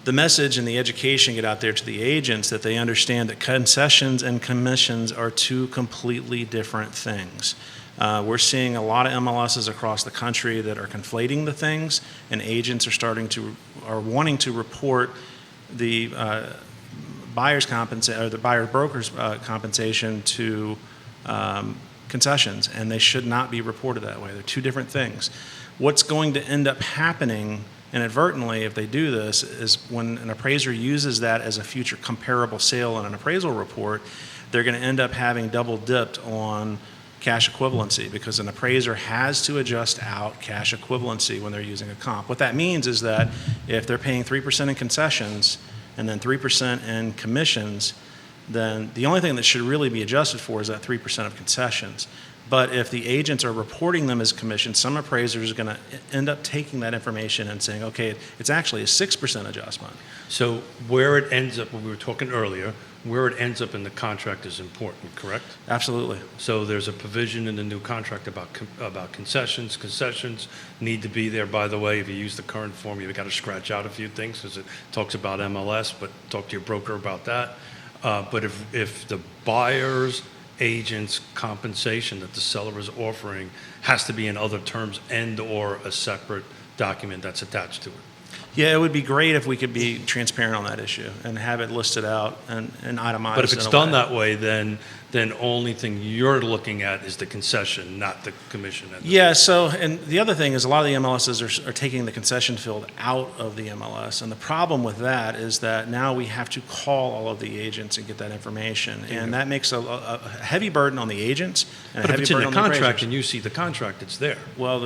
[SPEAKER 5] the message and the education get out there to the agents, that they understand that concessions and commissions are two completely different things. We're seeing a lot of MLSs across the country that are conflating the things, and agents are wanting to report the buyer's compensation or the buyer broker's compensation to concessions, and they should not be reported that way. They're two different things. What's going to end up happening inadvertently if they do this is when an appraiser uses that as a future comparable sale in an appraisal report, they're going to end up having double dipped on cash equivalency, because an appraiser has to adjust out cash equivalency when they're using a comp. What that means is that if they're paying 3% in concessions and then 3% in commissions, then the only thing that should really be adjusted for is that 3% of concessions. But if the agents are reporting them as commissions, some appraisers are going to end up taking that information and saying, okay, it's actually a 6% adjustment.
[SPEAKER 2] So where it ends up, when we were talking earlier, where it ends up in the contract is important, correct?
[SPEAKER 5] Absolutely.
[SPEAKER 2] So there's a provision in the new contract about concessions. Concessions need to be there, by the way. If you use the current form, you've got to scratch out a few things because it talks about MLS, but talk to your broker about that. But if the buyer's agent's compensation that the seller is offering has to be in other terms and or a separate document that's attached to it.
[SPEAKER 5] Yeah, it would be great if we could be transparent on that issue and have it listed out and itemized.
[SPEAKER 2] But if it's done that way, then only thing you're looking at is the concession, not the commission.
[SPEAKER 5] Yeah, so, and the other thing is a lot of the MLSs are taking the concession field out of the MLS. And the problem with that is that now we have to call all of the agents and get that information. And that makes a heavy burden on the agents and
[SPEAKER 2] But
[SPEAKER 5] a
[SPEAKER 2] if
[SPEAKER 5] heavy
[SPEAKER 2] it's in
[SPEAKER 5] burden
[SPEAKER 2] the
[SPEAKER 5] on the
[SPEAKER 2] contract
[SPEAKER 5] appraisers.
[SPEAKER 2] and you see the contract, it's there.
[SPEAKER 5] Well,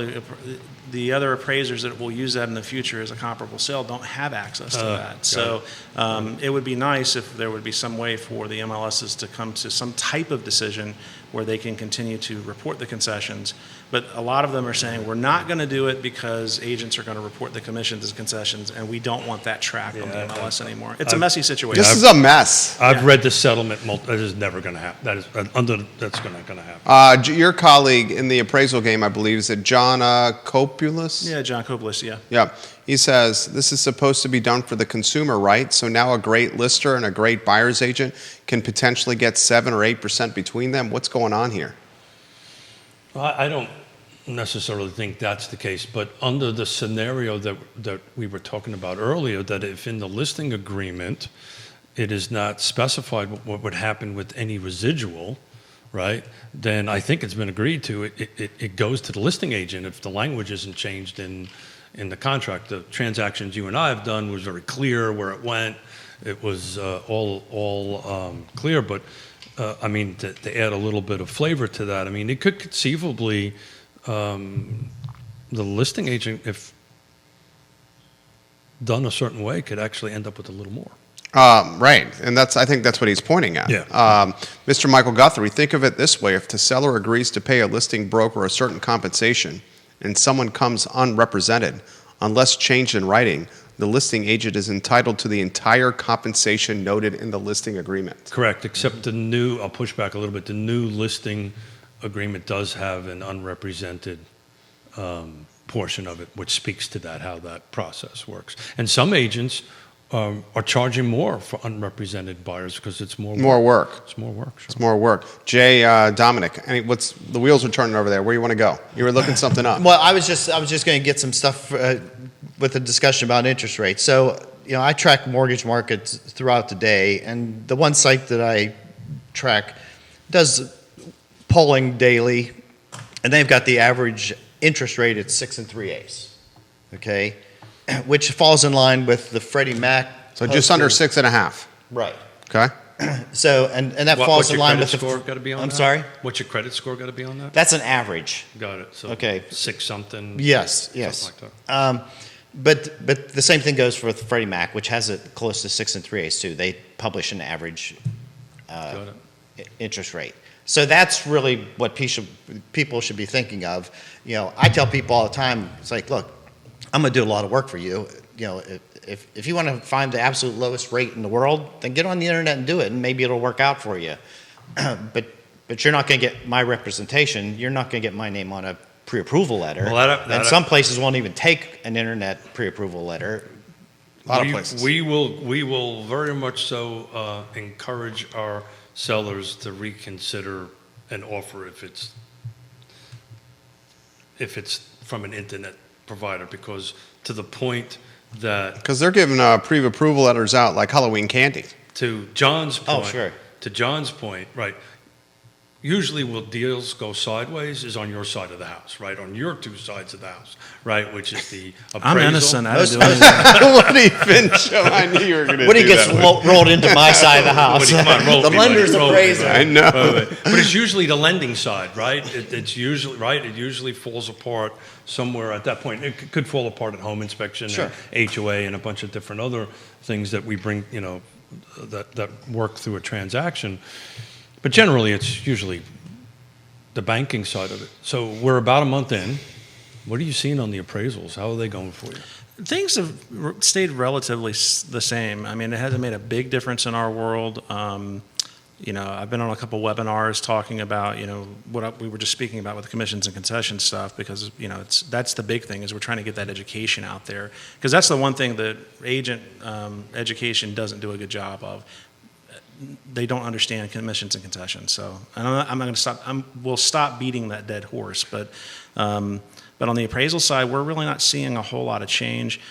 [SPEAKER 5] the other appraisers that will use that in the future as a comparable sale don't have access to that. So it would be nice if there would be some way for the MLSs to come to some type of decision where they can continue to report the concessions. But a lot of them are saying, we're not going to do it because agents are going to report the commissions as concessions, and we don't want that tracked on the MLS anymore. It's a messy situation.
[SPEAKER 1] This is a mess.
[SPEAKER 2] I've read the settlement. That is never going to happen. That's not going to happen.
[SPEAKER 1] Your colleague in the appraisal game, I believe, is it John Copulus?
[SPEAKER 5] Yeah, John Koblish, yeah.
[SPEAKER 1] Yeah. He says, this is supposed to be done for the consumer, right? So now a great lister and a great buyer's agent can potentially get 7 or 8% between them. What's going on here?
[SPEAKER 2] I don't necessarily think that's the case, but under the scenario that we were talking about earlier, that if in the listing agreement it is not specified what would happen with any residual, right, then I think it's been agreed to. It goes to the listing agent if the language isn't changed in the contract. The transactions you and I have done was very clear where it went. It was all clear, but I mean, to add a little bit of flavor to that, I mean, it could conceivably, the listing agent, if done a certain way, could actually end up with a little more.
[SPEAKER 1] Right, and I think that's what he's pointing at.
[SPEAKER 2] Yeah.
[SPEAKER 1] Mr. Michael Guthrie, think of it this way. If the seller agrees to pay a listing broker a certain compensation and someone comes unrepresented, unless changed in writing, the listing agent is entitled to the entire compensation noted in the listing agreement.
[SPEAKER 2] Correct, except I'll push back a little bit, the new listing agreement does have an unrepresented portion of it, which speaks to that, how that process works. And some agents are charging more for unrepresented buyers because it's more work.
[SPEAKER 1] More work.
[SPEAKER 2] It's more work, sure.
[SPEAKER 1] It's more work. Jay, Domenic, the wheels are turning over there. Where you want to go? You were looking something up.
[SPEAKER 4] Well, I was just going to get some stuff with the discussion about interest rates. So, I track mortgage markets throughout the day, and the one site that I track does polling daily, and they've got the average interest rate at 6 3/8. Okay, which falls in line with the Freddie Mac.
[SPEAKER 1] So just under 6.5.
[SPEAKER 4] Right.
[SPEAKER 1] Okay.
[SPEAKER 4] So, and that falls in line with
[SPEAKER 2] the... What's your credit score got to be on that?
[SPEAKER 4] I'm sorry?
[SPEAKER 2] What's your credit score got to be on that?
[SPEAKER 4] That's an average.
[SPEAKER 2] Got it. So
[SPEAKER 4] Okay.
[SPEAKER 2] 6 something.
[SPEAKER 4] Yes.
[SPEAKER 2] Something like that.
[SPEAKER 4] But the same thing goes for Freddie Mac, which has it close to 6 3/8 too. They publish an average
[SPEAKER 2] Got it.
[SPEAKER 4] interest rate. So that's really what people should be thinking of. I tell people all the time, it's like, look, I'm going to do a lot of work for you. If you want to find the absolute lowest rate in the world, then get on the internet and do it, and maybe it'll work out for you. But you're not going to get my representation. You're not going to get my name on a pre-approval letter.
[SPEAKER 2] Well,
[SPEAKER 4] and some places won't even take an internet pre-approval letter.
[SPEAKER 1] A lot of places.
[SPEAKER 2] We will very much so encourage our sellers to reconsider an offer if it's from an internet provider, because to the point that...
[SPEAKER 1] Because they're giving pre-approval letters out like Halloween candy.
[SPEAKER 2] To John's point...
[SPEAKER 4] Oh, sure.
[SPEAKER 2] To John's point, right, usually where deals go sideways is on your side of the house, right, on your two sides of the house, right, which is the appraisal.
[SPEAKER 5] I'm innocent. I didn't do anything.
[SPEAKER 1] Woody Fincham, I knew you were going to do that.
[SPEAKER 4] Woody gets rolled into my side of the house.
[SPEAKER 2] Woody, come on, roll
[SPEAKER 4] The
[SPEAKER 2] me,
[SPEAKER 4] lender's
[SPEAKER 2] Woody, roll me,
[SPEAKER 4] appraiser.
[SPEAKER 2] Woody.
[SPEAKER 1] I know.
[SPEAKER 2] But it's usually the lending side, right? It's usually, right, it usually falls apart somewhere at that point. It could fall apart at home inspection,
[SPEAKER 4] Sure.
[SPEAKER 2] and HOA, and a bunch of different other things that we bring, that work through a transaction. But generally, it's usually the banking side of it. So we're about a month in. What are you seeing on the appraisals? How are they going for you?
[SPEAKER 5] Things have stayed relatively the same. I mean, it hasn't made a big difference in our world. I've been on a couple webinars talking about, what we were just speaking about with the commissions and concessions stuff, because, that's the big thing, is we're trying to get that education out there. Because that's the one thing that agent education doesn't do a good job of. They don't understand commissions and concessions. So I'm not going to stop. We'll stop beating that dead horse. But on the appraisal side, we're really not seeing a whole lot of change.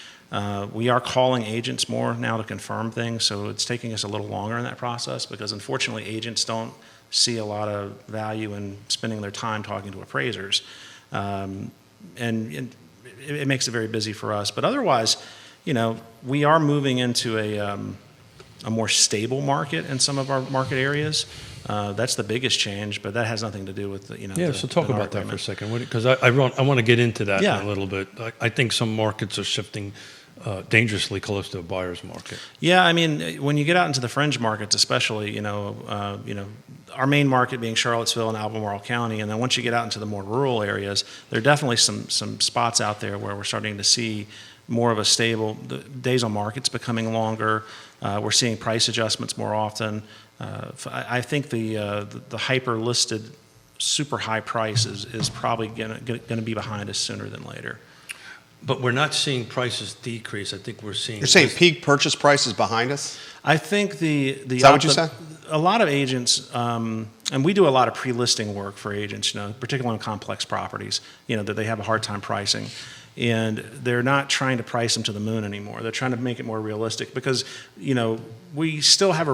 [SPEAKER 5] We are calling agents more now to confirm things, so it's taking us a little longer in that process, because unfortunately agents don't see a lot of value in spending their time talking to appraisers. And it makes it very busy for us. But otherwise, we are moving into a more stable market in some of our market areas. That's the biggest change, but that has nothing to do with
[SPEAKER 2] So talk about that for a second, because I want to get into that in a little bit. I think some markets are shifting dangerously close to a buyer's market.
[SPEAKER 5] Yeah, I mean, when you get out into the fringe markets, especially, our main market being Charlottesville and Albemarle County, and then once you get out into the more rural areas, there are definitely some spots out there where we're starting to see more of a stable, the days on market's becoming longer. We're seeing price adjustments more often. I think the hyper listed super high price is probably going to be behind us sooner than later.
[SPEAKER 2] But we're not seeing prices decrease. I think we're seeing.
[SPEAKER 1] You're saying peak purchase price is behind us?
[SPEAKER 5] I think the
[SPEAKER 1] Is that what you said?
[SPEAKER 5] a lot of agents, and we do a lot of pre-listing work for agents, particularly on complex properties, that they have a hard time pricing. And they're not trying to price them to the moon anymore. They're trying to make it more realistic because, we still have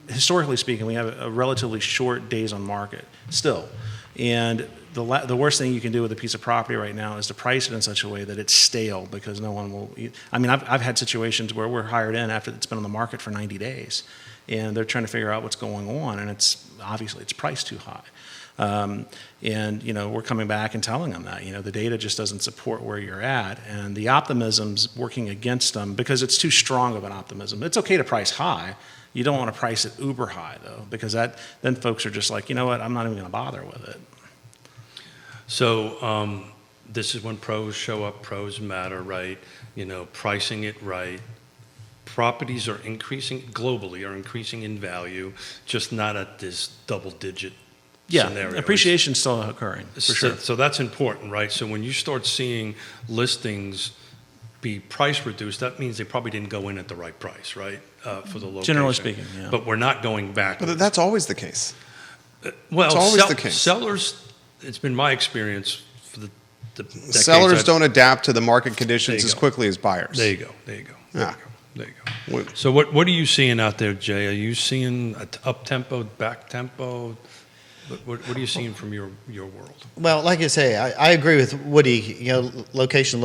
[SPEAKER 5] historically speaking, we have a relatively short days on market still. And the worst thing you can do with a piece of property right now is to price it in such a way that it's stale because no one will. I've had situations where we're hired in after it's been on the market for 90 days, and they're trying to figure out what's going on, and it's priced too high. We're coming back and telling them that, the data just doesn't support where you're at, and the optimism's working against them because it's too strong of an optimism. It's okay to price high. You don't want to price it uber high, though, because then folks are just like, you know what, I'm not even going to bother with it.
[SPEAKER 2] So this is when pros show up. Pros matter, right? Pricing it right. Properties are increasing globally, are increasing in value, just not at this double-digit scenario.
[SPEAKER 5] Appreciation is still occurring, for sure.
[SPEAKER 2] So that's important, right? So when you start seeing listings be price reduced, that means they probably didn't go in at the right price, right? For the location.
[SPEAKER 5] Generally speaking, yeah.
[SPEAKER 2] But we're not going back.
[SPEAKER 1] But that's always the case.
[SPEAKER 2] Well,
[SPEAKER 1] it's always the case.
[SPEAKER 2] Sellers, it's been my experience for the decades.
[SPEAKER 1] Sellers don't adapt to the market conditions as quickly as buyers.
[SPEAKER 2] There you go.
[SPEAKER 1] Yeah.
[SPEAKER 2] There you go. So what are you seeing out there, Jay? Are you seeing up tempo, back tempo? What are you seeing from your world?
[SPEAKER 4] Well, like I say, I agree with Woody. Location.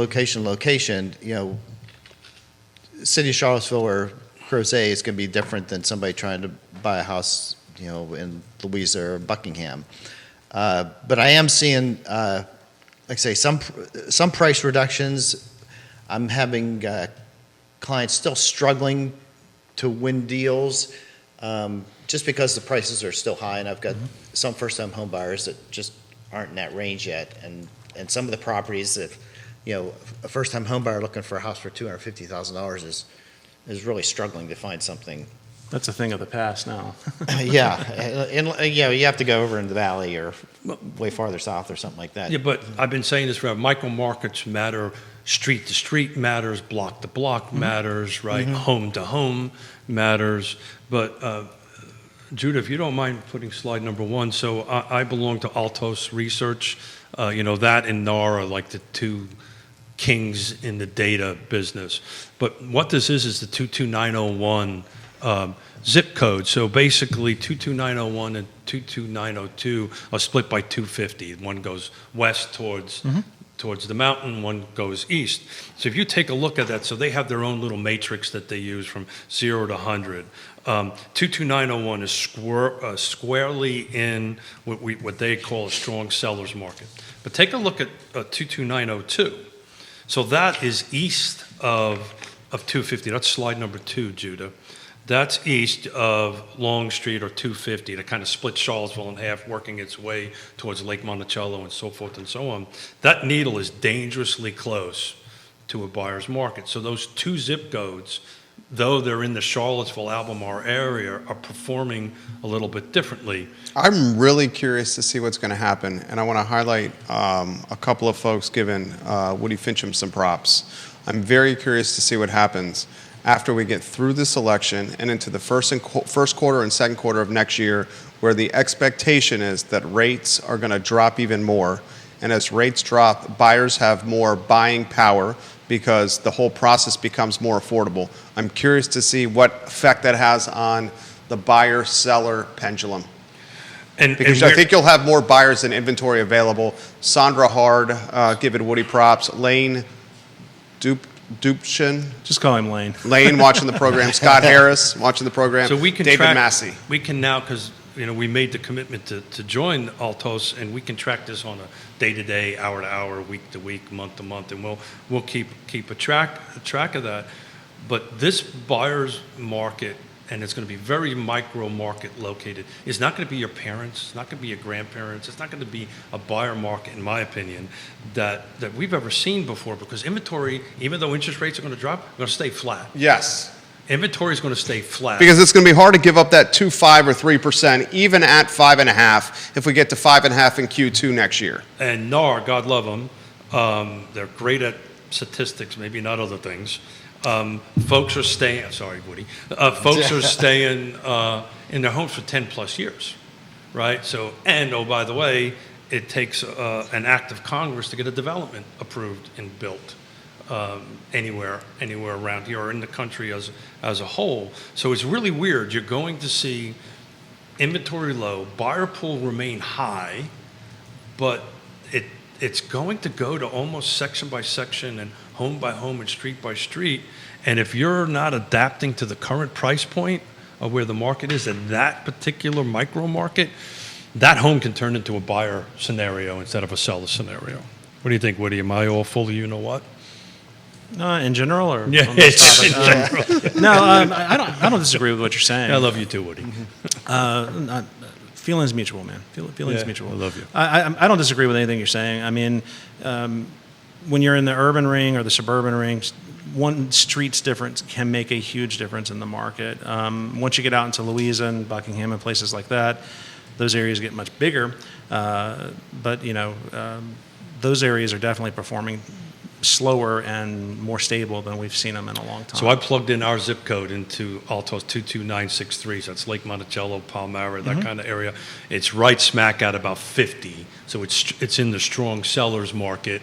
[SPEAKER 4] City of Charlottesville or Crozet is going to be different than somebody trying to buy a house, in Louisa or Buckingham. But I am seeing, like I say, some price reductions. I'm having clients still struggling to win deals just because the prices are still high, and I've got some first-time home buyers that just aren't in that range yet, and some of the properties that, a first-time home buyer looking for a house for $250,000 is really struggling to find something.
[SPEAKER 5] That's a thing of the past now.
[SPEAKER 4] Yeah, and you have to go over in the valley or way farther south or something like that.
[SPEAKER 2] Yeah, but I've been saying this forever. Micro markets matter. Street to street matters. Block to block matters. Right. Home to home matters. But Judah, if you don't mind putting slide number 1. So I belong to Altos Research. That and NAR are like the two kings in the data business. But what this is the 22901 zip code. So basically 22901 and 22902 are split by 250. One goes west towards the mountain, one goes east. So if you take a look at that, so they have their own little matrix that they use from 0 to 100. 22901 is squarely in what they call a strong seller's market. But take a look at 22902. So that is east of 250. That's slide number 2, Judah. That's east of Long Street or 250 that kind of splits Charlottesville in half, working its way towards Lake Monticello and so forth and so on. That needle is dangerously close to a buyer's market. So those two zip codes, though they're in the Charlottesville, Albemarle area, are performing a little bit differently.
[SPEAKER 1] I'm really curious to see what's going to happen, and I want to highlight a couple of folks giving Woody Fincham some props. I'm very curious to see what happens after we get through this election and into the first quarter and second quarter of next year, where the expectation is that rates are going to drop even more. And as rates drop, buyers have more buying power because the whole process becomes more affordable. I'm curious to see what effect that has on the buyer-seller pendulum. Because I think you'll have more buyers than inventory available. Sandra Hard, giving Woody props. Lane Dupchin.
[SPEAKER 5] Just call him Lane.
[SPEAKER 1] Lane watching the program. Scott Harris watching the program.
[SPEAKER 2] So we can
[SPEAKER 1] David
[SPEAKER 2] track,
[SPEAKER 1] Massey.
[SPEAKER 2] We can now, because we made the commitment to join Altos, and we can track this on a day-to-day, hour-to-hour, week-to-week, month-to-month, and we'll keep a track of that. But this buyer's market, and it's going to be very micro market located, is not going to be your parents, it's not going to be your grandparents, it's not going to be a buyer market, in my opinion, that we've ever seen before, because inventory, even though interest rates are going to drop, are going to stay flat.
[SPEAKER 1] Yes.
[SPEAKER 2] Inventory is going to stay flat.
[SPEAKER 1] Because it's going to be hard to give up that 2.5 or 3%, even at 5.5, if we get to 5.5 in Q2 next year.
[SPEAKER 2] And NAR, God love them, they're great at statistics, maybe not other things. Folks are staying. Sorry, Woody. Folks are staying in their homes for 10 plus years, right? So, and oh, by the way, it takes an act of Congress to get a development approved and built anywhere around here or in the country as a whole. So it's really weird. You're going to see inventory low, buyer pool remain high, but it's going to go to almost section by section and home by home and street by street. And if you're not adapting to the current price point of where the market is in that particular micro market, that home can turn into a buyer scenario instead of a seller scenario. What do you think, Woody? Am I all full of you know what?
[SPEAKER 5] In general, or
[SPEAKER 2] Yeah,
[SPEAKER 5] on this
[SPEAKER 2] in
[SPEAKER 5] topic?
[SPEAKER 2] general.
[SPEAKER 5] No, I don't disagree with what you're saying.
[SPEAKER 2] I love you too, Woody.
[SPEAKER 5] Feelings mutual, man. Feelings
[SPEAKER 2] Yeah,
[SPEAKER 5] mutual.
[SPEAKER 2] I love you.
[SPEAKER 5] I don't disagree with anything you're saying. I mean, when you're in the urban ring or the suburban rings, one street's difference can make a huge difference in the market. Once you get out into Louisa and Buckingham and places like that, those areas get much bigger. But those areas are definitely performing slower and more stable than we've seen them in a long time.
[SPEAKER 2] So I plugged in our zip code into Altos 22963. So that's Lake Monticello, Palmyra, that kind of area. It's right smack at about 50. So it's in the strong sellers market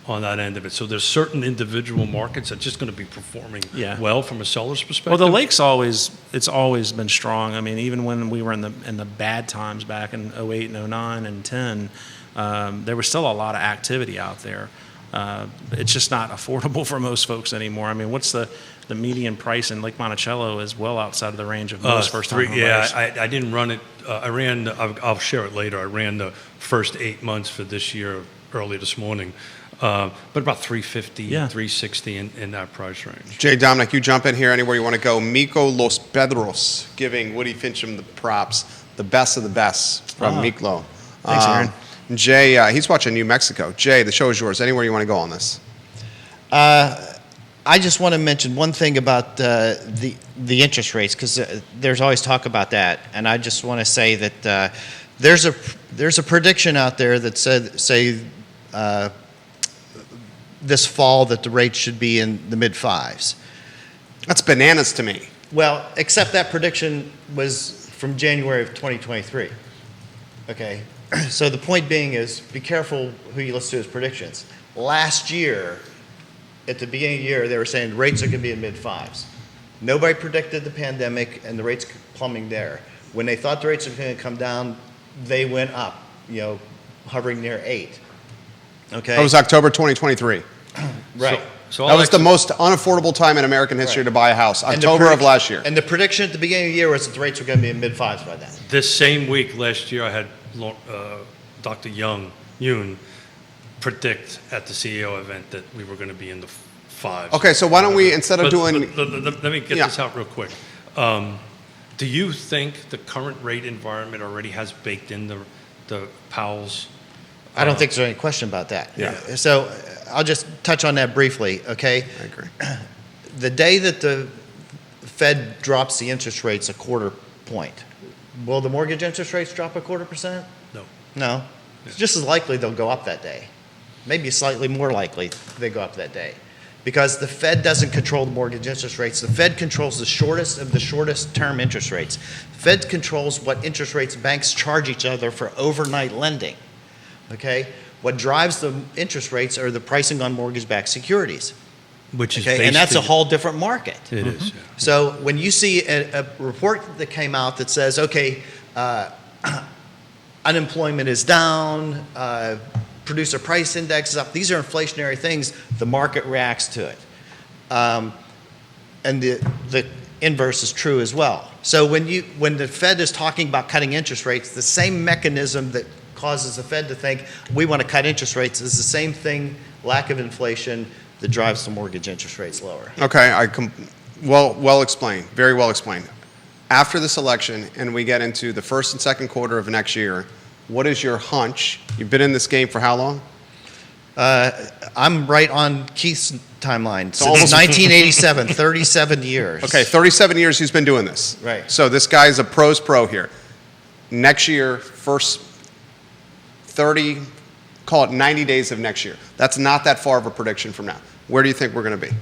[SPEAKER 2] on that end of it. So there's certain individual markets that's just going to be performing well from a seller's perspective.
[SPEAKER 5] Well, the lake's always been strong. I mean, even when we were in the bad times back in 08 and 09 and 10, there was still a lot of activity out there. It's just not affordable for most folks anymore. I mean, what's the median price in Lake Monticello is well outside of the range of most first-time home buyers.
[SPEAKER 2] I didn't run it. I'll share it later. I ran the first 8 months for this year early this morning. But about 350, 360 in that price range.
[SPEAKER 1] Jay, Domenic, you jump in here anywhere you want to go. Mico Los Pedros giving Woody Fincham the props, the best of the best from Miklo.
[SPEAKER 5] Thanks, Aaron.
[SPEAKER 1] Jay, he's watching New Mexico. Jay, the show is yours. Anywhere you want to go on this.
[SPEAKER 4] I just want to mention one thing about the interest rates, because there's always talk about that, and I just want to say that there's a prediction out there that say this fall that the rates should be in the mid fives.
[SPEAKER 1] That's bananas to me.
[SPEAKER 4] Well, except that prediction was from January of 2023. Okay. So the point being is, be careful who you listen to as predictions. Last year, at the beginning of the year, they were saying rates are going to be in mid fives. Nobody predicted the pandemic and the rates plumbing there. When they thought the rates were going to come down, they went up, hovering near 8. Okay.
[SPEAKER 1] That was October 2023.
[SPEAKER 4] Right.
[SPEAKER 2] So
[SPEAKER 1] That was the most unaffordable time in American history to buy a house.
[SPEAKER 4] And
[SPEAKER 1] October of last year.
[SPEAKER 4] And the prediction at the beginning of the year was that the rates were going to be in mid fives by then.
[SPEAKER 2] This same week last year, I had Dr. Yoon predict at the CEO event that we were going to be in the fives.
[SPEAKER 1] Okay, so why don't we, instead of doing...
[SPEAKER 2] Let me get this out real quick. Do you think the current rate environment already has baked in the Powell's?
[SPEAKER 4] I don't think there's any question about that.
[SPEAKER 1] Yeah.
[SPEAKER 4] So I'll just touch on that briefly, okay?
[SPEAKER 1] I agree.
[SPEAKER 4] The day that the Fed drops the interest rates a quarter point, will the mortgage interest rates drop a 0.25%?
[SPEAKER 2] No.
[SPEAKER 4] No. It's just as likely they'll go up that day. Maybe slightly more likely they go up that day. Because the Fed doesn't control the mortgage interest rates. The Fed controls the shortest of the shortest term interest rates. The Fed controls what interest rates banks charge each other for overnight lending. Okay? What drives the interest rates are the pricing on mortgage-backed securities.
[SPEAKER 2] Which is
[SPEAKER 4] Okay? And that's a whole different market.
[SPEAKER 2] It is. Yeah.
[SPEAKER 4] So when you see a report that came out that says, okay, unemployment is down, producer price index is up, these are inflationary things, the market reacts to it. And the inverse is true as well. So when the Fed is talking about cutting interest rates, the same mechanism that causes the Fed to think we want to cut interest rates is the same thing, lack of inflation, that drives the mortgage interest rates lower.
[SPEAKER 1] Okay, well explained, very well explained. After this election and we get into the first and second quarter of next year, what is your hunch? You've been in this game for how long?
[SPEAKER 4] I'm right on Keith's timeline. Since
[SPEAKER 1] almost
[SPEAKER 4] 1987, 37 years.
[SPEAKER 1] Okay, 37 years he's been doing this.
[SPEAKER 4] Right.
[SPEAKER 1] So this guy's a pro's pro here. Next year, first 30, call it 90 days of next year. That's not that far of a prediction from now. Where do you think we're going to be?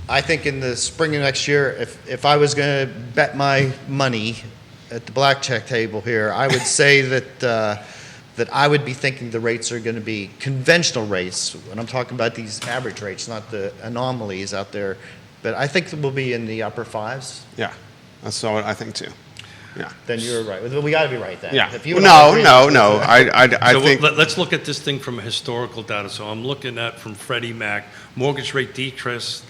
[SPEAKER 4] I think in the spring of next year, if I was going to bet my money at the blackjack table here, I would say that I would be thinking the rates are going to be conventional rates. When I'm talking about these average rates, not the anomalies out there, but I think we'll be in the upper fives.
[SPEAKER 1] Yeah, that's what I think too. Yeah.
[SPEAKER 4] Then you're right. We got to be right then.
[SPEAKER 1] Yeah.
[SPEAKER 4] If you
[SPEAKER 1] No. I
[SPEAKER 2] So
[SPEAKER 1] think.
[SPEAKER 2] let's look at this thing from a historical data. So I'm looking at from Freddie Mac, mortgage rate decreased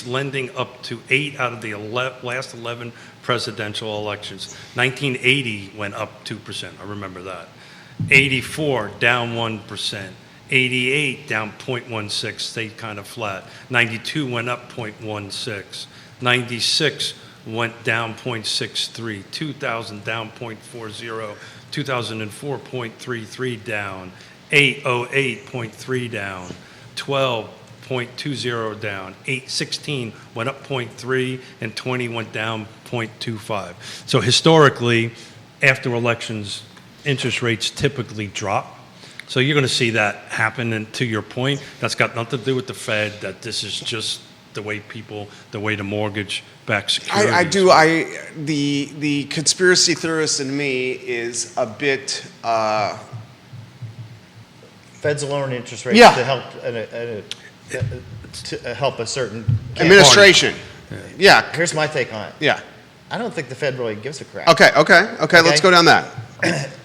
[SPEAKER 2] lending up to 8 out of the last 11 presidential elections. 1980 went up 2%. I remember that. 84 down 1%. 88 down 0.16, stayed kind of flat. 92 went up 0.16. 96 went down 0.63. 2000 down 0.40. 2004 0.33 down. 08 0.3 down. 12 0.20 down. 16 went up 0.3, and 20 went down 0.25. So historically, after elections, interest rates typically drop. So you're going to see that happen. And to your point, that's got nothing to do with the Fed. That this is just the way the mortgage-backed securities.
[SPEAKER 1] The conspiracy theorist in me is a bit.
[SPEAKER 4] Fed's lowering interest rates
[SPEAKER 1] Yeah.
[SPEAKER 4] to help a certain
[SPEAKER 1] Administration. Yeah.
[SPEAKER 4] Here's my take on it.
[SPEAKER 1] Yeah.
[SPEAKER 4] I don't think the Fed really gives a crap.
[SPEAKER 1] Okay. Let's go down that.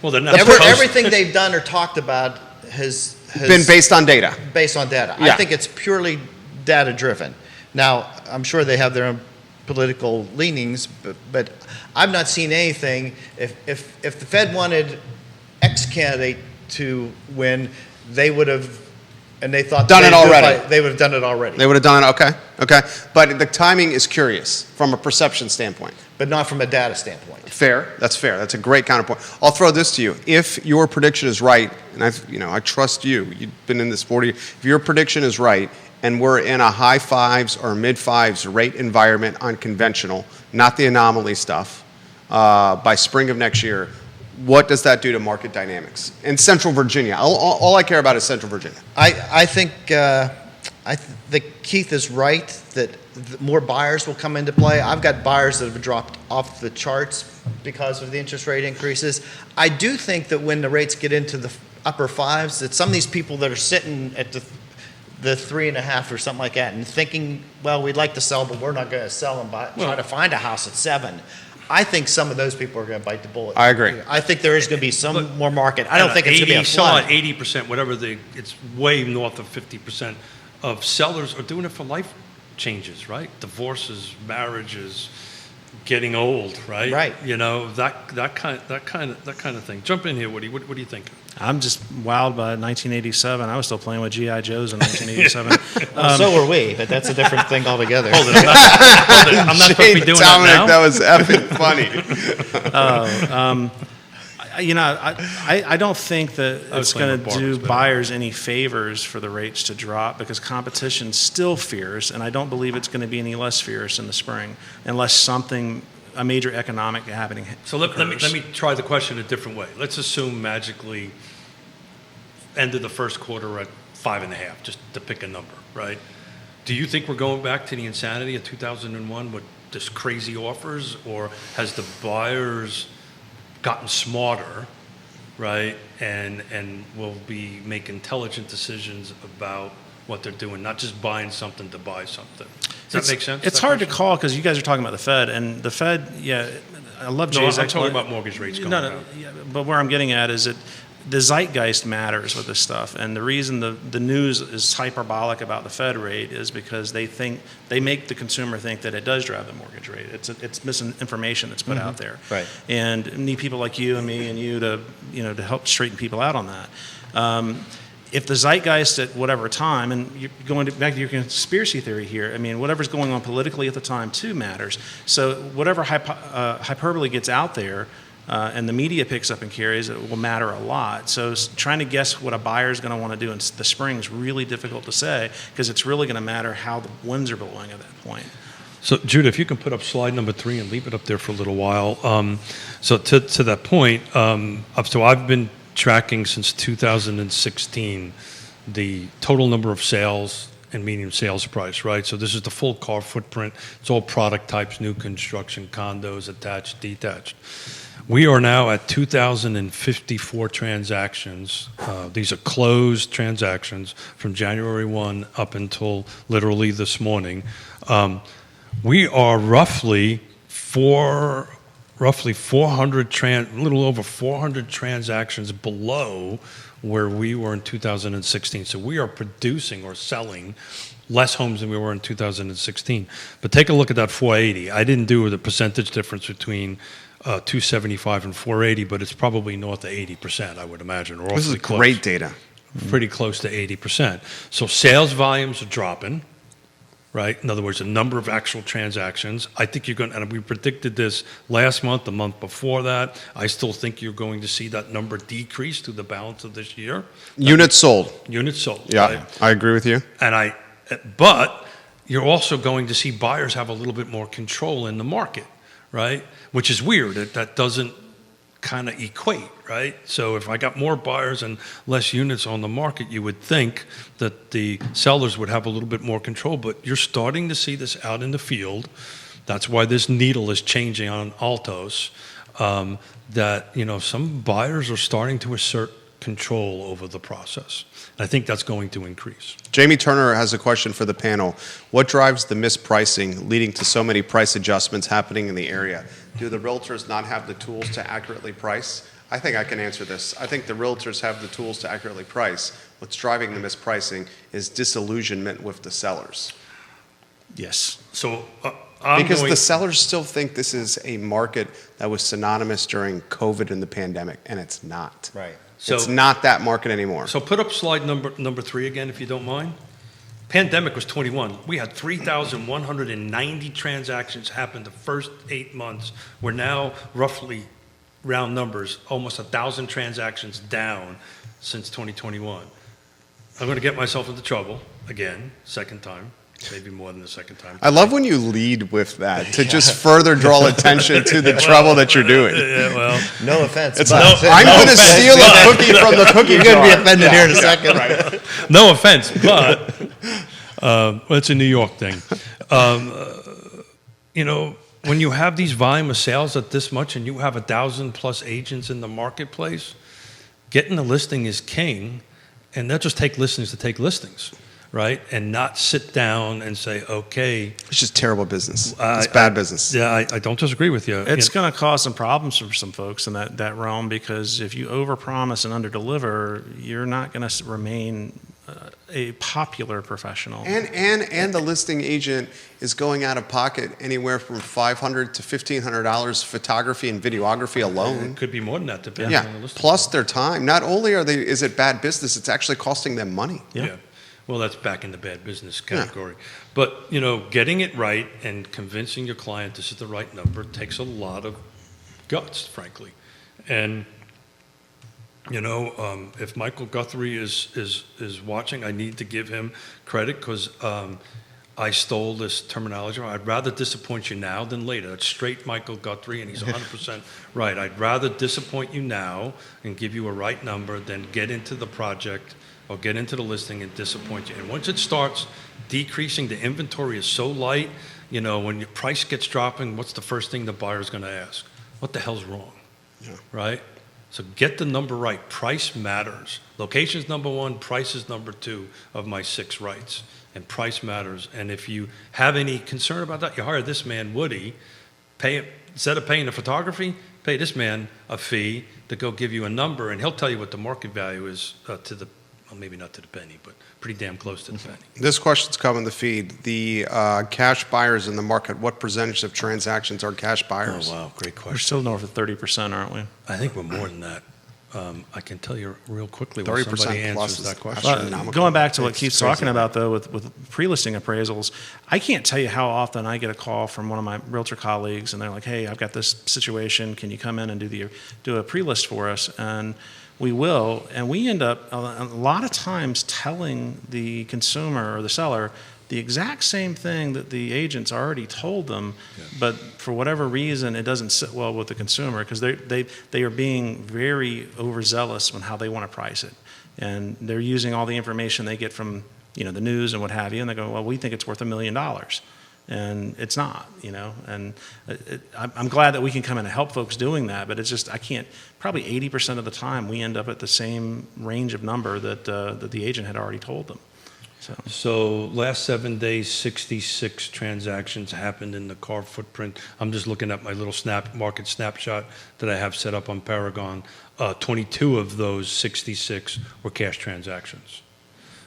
[SPEAKER 2] Well, they're not
[SPEAKER 4] Everything they've done or talked about has
[SPEAKER 1] Been based on data.
[SPEAKER 4] based on data.
[SPEAKER 1] Yeah.
[SPEAKER 4] I think it's purely data driven. Now, I'm sure they have their own political leanings, but I've not seen anything. If the Fed wanted X candidate to win, they would have, and they thought
[SPEAKER 1] Done it already.
[SPEAKER 4] They would have done it already,
[SPEAKER 1] They would have done it. Okay. But the timing is curious from a perception standpoint.
[SPEAKER 4] but not from a data standpoint.
[SPEAKER 1] Fair. That's fair. That's a great counterpoint. I'll throw this to you. If your prediction is right, and I trust you. You've been in this 40. If your prediction is right, and we're in a high fives or mid fives rate environment on conventional, not the anomaly stuff, by spring of next year, what does that do to market dynamics in Central Virginia? All I care about is Central Virginia.
[SPEAKER 4] I think Keith is right that more buyers will come into play. I've got buyers that have dropped off the charts because of the interest rate increases. I do think that when the rates get into the upper fives, that some of these people that are sitting at the 3.5 or something like that and thinking, well, we'd like to sell, but we're not going to sell and try to find a house at 7. I think some of those people are going to bite the bullet.
[SPEAKER 1] I agree.
[SPEAKER 4] I think there is going to be some more market. I don't think it's going to be a flood.
[SPEAKER 2] 80%, whatever it's way north of 50% of sellers are doing it for life changes, right? Divorces, marriages, getting old, right?
[SPEAKER 4] Right.
[SPEAKER 2] That kind of thing. Jump in here, Woody. What do you think?
[SPEAKER 5] I'm just wowed by 1987. I was still playing with G.I. Joes in 1987.
[SPEAKER 4] Well, so were we, but that's a different thing altogether.
[SPEAKER 2] Hold it. I'm not supposed to be doing
[SPEAKER 1] Domenic,
[SPEAKER 2] that now.
[SPEAKER 1] that was epic funny.
[SPEAKER 5] I don't think that it's
[SPEAKER 2] playing
[SPEAKER 5] going
[SPEAKER 2] with
[SPEAKER 5] to do
[SPEAKER 2] barbers, but-
[SPEAKER 5] buyers any favors for the rates to drop because competition's still fierce, and I don't believe it's going to be any less fierce in the spring unless a major economic happening.
[SPEAKER 2] So let
[SPEAKER 5] occurs.
[SPEAKER 2] me try the question a different way. Let's assume magically end of the first quarter at 5.5, just to pick a number, right? Do you think we're going back to the insanity of 2001 with this crazy offers, or has the buyers gotten smarter, right, and will be make intelligent decisions about what they're doing, not just buying something to buy something? Does that make sense?
[SPEAKER 5] It's hard to call because you guys are talking about the Fed, and the Fed, I love Jay's
[SPEAKER 2] I'm talking about mortgage rates going down.
[SPEAKER 5] But where I'm getting at is that the zeitgeist matters with this stuff, and the reason the news is hyperbolic about the Fed rate is because they make the consumer think that it does drive the mortgage rate. It's misinformation that's put out there,
[SPEAKER 4] Right.
[SPEAKER 5] And need people like you and me and you to help straighten people out on that. If the zeitgeist at whatever time, and you're going back to your conspiracy theory here, I mean, whatever's going on politically at the time too matters. So whatever hyperbole gets out there, and the media picks up and carries, it will matter a lot. So trying to guess what a buyer is going to want to do in the spring is really difficult to say because it's really going to matter how the winds are blowing at that point.
[SPEAKER 2] So, Judah, if you can put up slide number 3 and leave it up there for a little while. So to that point, so I've been tracking since 2016 the total number of sales and median sales price, right? So this is the full car footprint. It's all product types, new construction, condos, attached, detached. We are now at 2,054 transactions. These are closed transactions from January 1 up until literally this morning. We are roughly 400, a little over 400 transactions below where we were in 2016. So we are producing or selling less homes than we were in 2016. But take a look at that 480. I didn't do the percentage difference between 275 and 480, but it's probably north of 80%, I would imagine. Or
[SPEAKER 1] This is
[SPEAKER 2] awfully close.
[SPEAKER 1] great data.
[SPEAKER 2] Pretty close to 80%. So sales volumes are dropping, right? In other words, the number of actual transactions. I think you're going to, and we predicted this last month, the month before that. I still think you're going to see that number decrease through the balance of this year.
[SPEAKER 1] Units sold.
[SPEAKER 2] Units sold.
[SPEAKER 1] Yeah,
[SPEAKER 2] Right?
[SPEAKER 1] I agree with you.
[SPEAKER 2] But you're also going to see buyers have a little bit more control in the market, right? Which is weird. That doesn't kind of equate, right? So if I got more buyers and less units on the market, you would think that the sellers would have a little bit more control, but you're starting to see this out in the field. That's why this needle is changing on Altos, that, you know, some buyers are starting to assert control over the process. I think that's going to increase.
[SPEAKER 1] Jamie Turner has a question for the panel. What drives the mispricing leading to so many price adjustments happening in the area? Do the realtors not have the tools to accurately price? I think I can answer this. I think the realtors have the tools to accurately price. What's driving the mispricing is disillusionment with the sellers.
[SPEAKER 5] Yes.
[SPEAKER 2] So
[SPEAKER 1] Because the sellers still think this is a market that was synonymous during COVID and the pandemic, and it's not.
[SPEAKER 4] Right.
[SPEAKER 1] It's not that market anymore.
[SPEAKER 2] So put up slide number 3 again, if you don't mind. Pandemic was 21. We had 3,190 transactions happen the first 8 months. We're now roughly, round numbers, almost 1,000 transactions down since 2021. I'm going to get myself into trouble again, second time. Maybe more than the second time.
[SPEAKER 1] I love when you lead with that to just further draw attention to the trouble that you're doing.
[SPEAKER 2] Yeah, well,
[SPEAKER 4] No offense,
[SPEAKER 1] It's
[SPEAKER 4] but
[SPEAKER 1] I'm going to steal a cookie from the cookie
[SPEAKER 4] you're
[SPEAKER 1] jar.
[SPEAKER 4] going to be offended here in a second.
[SPEAKER 2] no offense, but it's a New York thing. You know, when you have these volume of sales at this much and you have 1,000+ agents in the marketplace, getting the listing is king, and they'll just take listings to take listings, right? And not sit down and say, okay.
[SPEAKER 1] It's just terrible business. It's bad business.
[SPEAKER 2] Yeah, I don't disagree with you.
[SPEAKER 5] It's going to cause some problems for some folks in that realm, because if you overpromise and underdeliver, you're not going to remain a popular professional.
[SPEAKER 1] And the listing agent is going out of pocket anywhere from $500 to $1,500 photography and videography alone.
[SPEAKER 2] It could be more than that, depending on the listing.
[SPEAKER 1] Plus their time. Not only is it bad business, it's actually costing them money.
[SPEAKER 2] Yeah. Well, that's back in the bad business category. Yeah. But, you know, getting it right and convincing your client this is the right number takes a lot of guts, frankly. And, you know, if Michael Guthrie is watching, I need to give him credit, because I stole this terminology. I'd rather disappoint you now than later. That's straight Michael Guthrie, and he's 100% right. I'd rather disappoint you now and give you a right number than get into the project or get into the listing and disappoint you. And once it starts decreasing, the inventory is so light, you know, when your price gets dropping, what's the first thing the buyer's going to ask? What the hell's wrong?
[SPEAKER 1] Yeah.
[SPEAKER 2] Right? So get the number right. Price matters. Location's number 1, price is number 2 of my 6 rights. And price matters. And if you have any concern about that, you hire this man, Woody, instead of paying the photography, pay this man a fee to go give you a number, and he'll tell you what the market value is to the, well, maybe not to the penny, but pretty damn close to the penny.
[SPEAKER 1] This question's come in the feed. The cash buyers in the market, what percentage of transactions are cash buyers?
[SPEAKER 2] Oh, wow, great question.
[SPEAKER 5] We're still north of 30%, aren't we?
[SPEAKER 2] I think we're more than that. I can tell you real quickly when
[SPEAKER 1] 30%
[SPEAKER 2] somebody
[SPEAKER 1] plus
[SPEAKER 2] answers
[SPEAKER 1] is
[SPEAKER 2] that question.
[SPEAKER 1] astronomical.
[SPEAKER 5] Going back to what
[SPEAKER 1] It's
[SPEAKER 5] Keith's
[SPEAKER 1] crazy.
[SPEAKER 5] talking about, though, with pre-listing appraisals, I can't tell you how often I get a call from one of my realtor colleagues, and they're like, "Hey, I've got this situation. Can you come in and do a pre-list for us?" And we will, and we end up a lot of times telling the consumer or the seller the exact same thing that the agent's already told them, but for whatever reason, it doesn't sit well with the consumer, because they are being very overzealous on how they want to price it. And they're using all the information they get from the news and what have you, and they go, well, we think it's worth $1 million. And it's not, and I'm glad that we can come in and help folks doing that, but it's just, I can't, probably 80% of the time we end up at the same range of number that the agent had already told them.
[SPEAKER 2] So last 7 days, 66 transactions happened in the car footprint. I'm just looking at my little market snapshot that I have set up on Paragon. 22 of those 66 were cash transactions.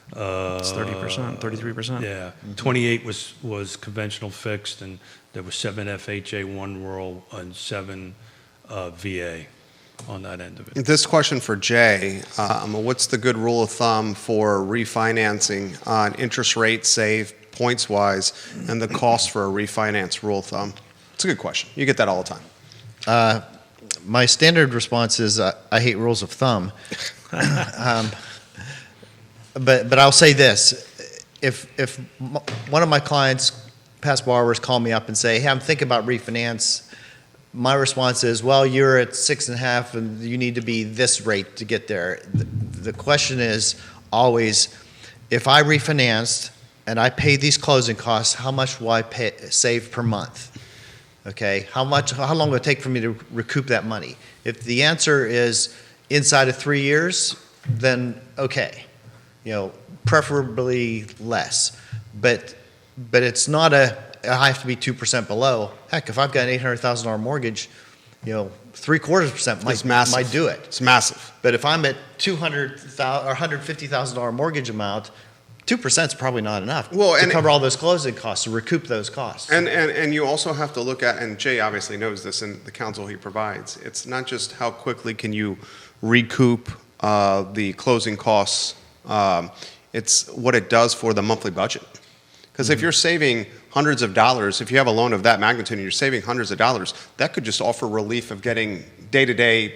[SPEAKER 5] It's 30%, 33%.
[SPEAKER 2] Yeah, 28 was conventional fixed, and there were 7 FHA, 1 rural, and 7 VA on that end of it.
[SPEAKER 1] This question for Jay, what's the good rule of thumb for refinancing on interest rate save points-wise and the cost for a refinance rule of thumb? It's a good question. You get that all the time.
[SPEAKER 4] My standard response is I hate rules of thumb. But I'll say this. If one of my clients, past borrowers, call me up and say, hey, I'm thinking about refinance, my response is, well, you're at 6.5 and you need to be this rate to get there. The question is always, if I refinanced and I pay these closing costs, how much will I save per month? Okay, how long will it take for me to recoup that money? If the answer is inside of 3 years, then okay, preferably less. But it's not I have to be 2% below. Heck, if I've got an $800,000 mortgage, 0.75% might do it.
[SPEAKER 1] It's massive.
[SPEAKER 4] But if I'm at $200,000 or $150,000 mortgage amount, 2% is probably not enough to cover all those closing costs, to recoup those costs.
[SPEAKER 1] And you also have to look at, and Jay obviously knows this in the counsel he provides, it's not just how quickly can you recoup the closing costs, it's what it does for the monthly budget. Because if you're saving hundreds of dollars, if you have a loan of that magnitude and you're saving hundreds of dollars, that could just offer relief of getting day-to-day,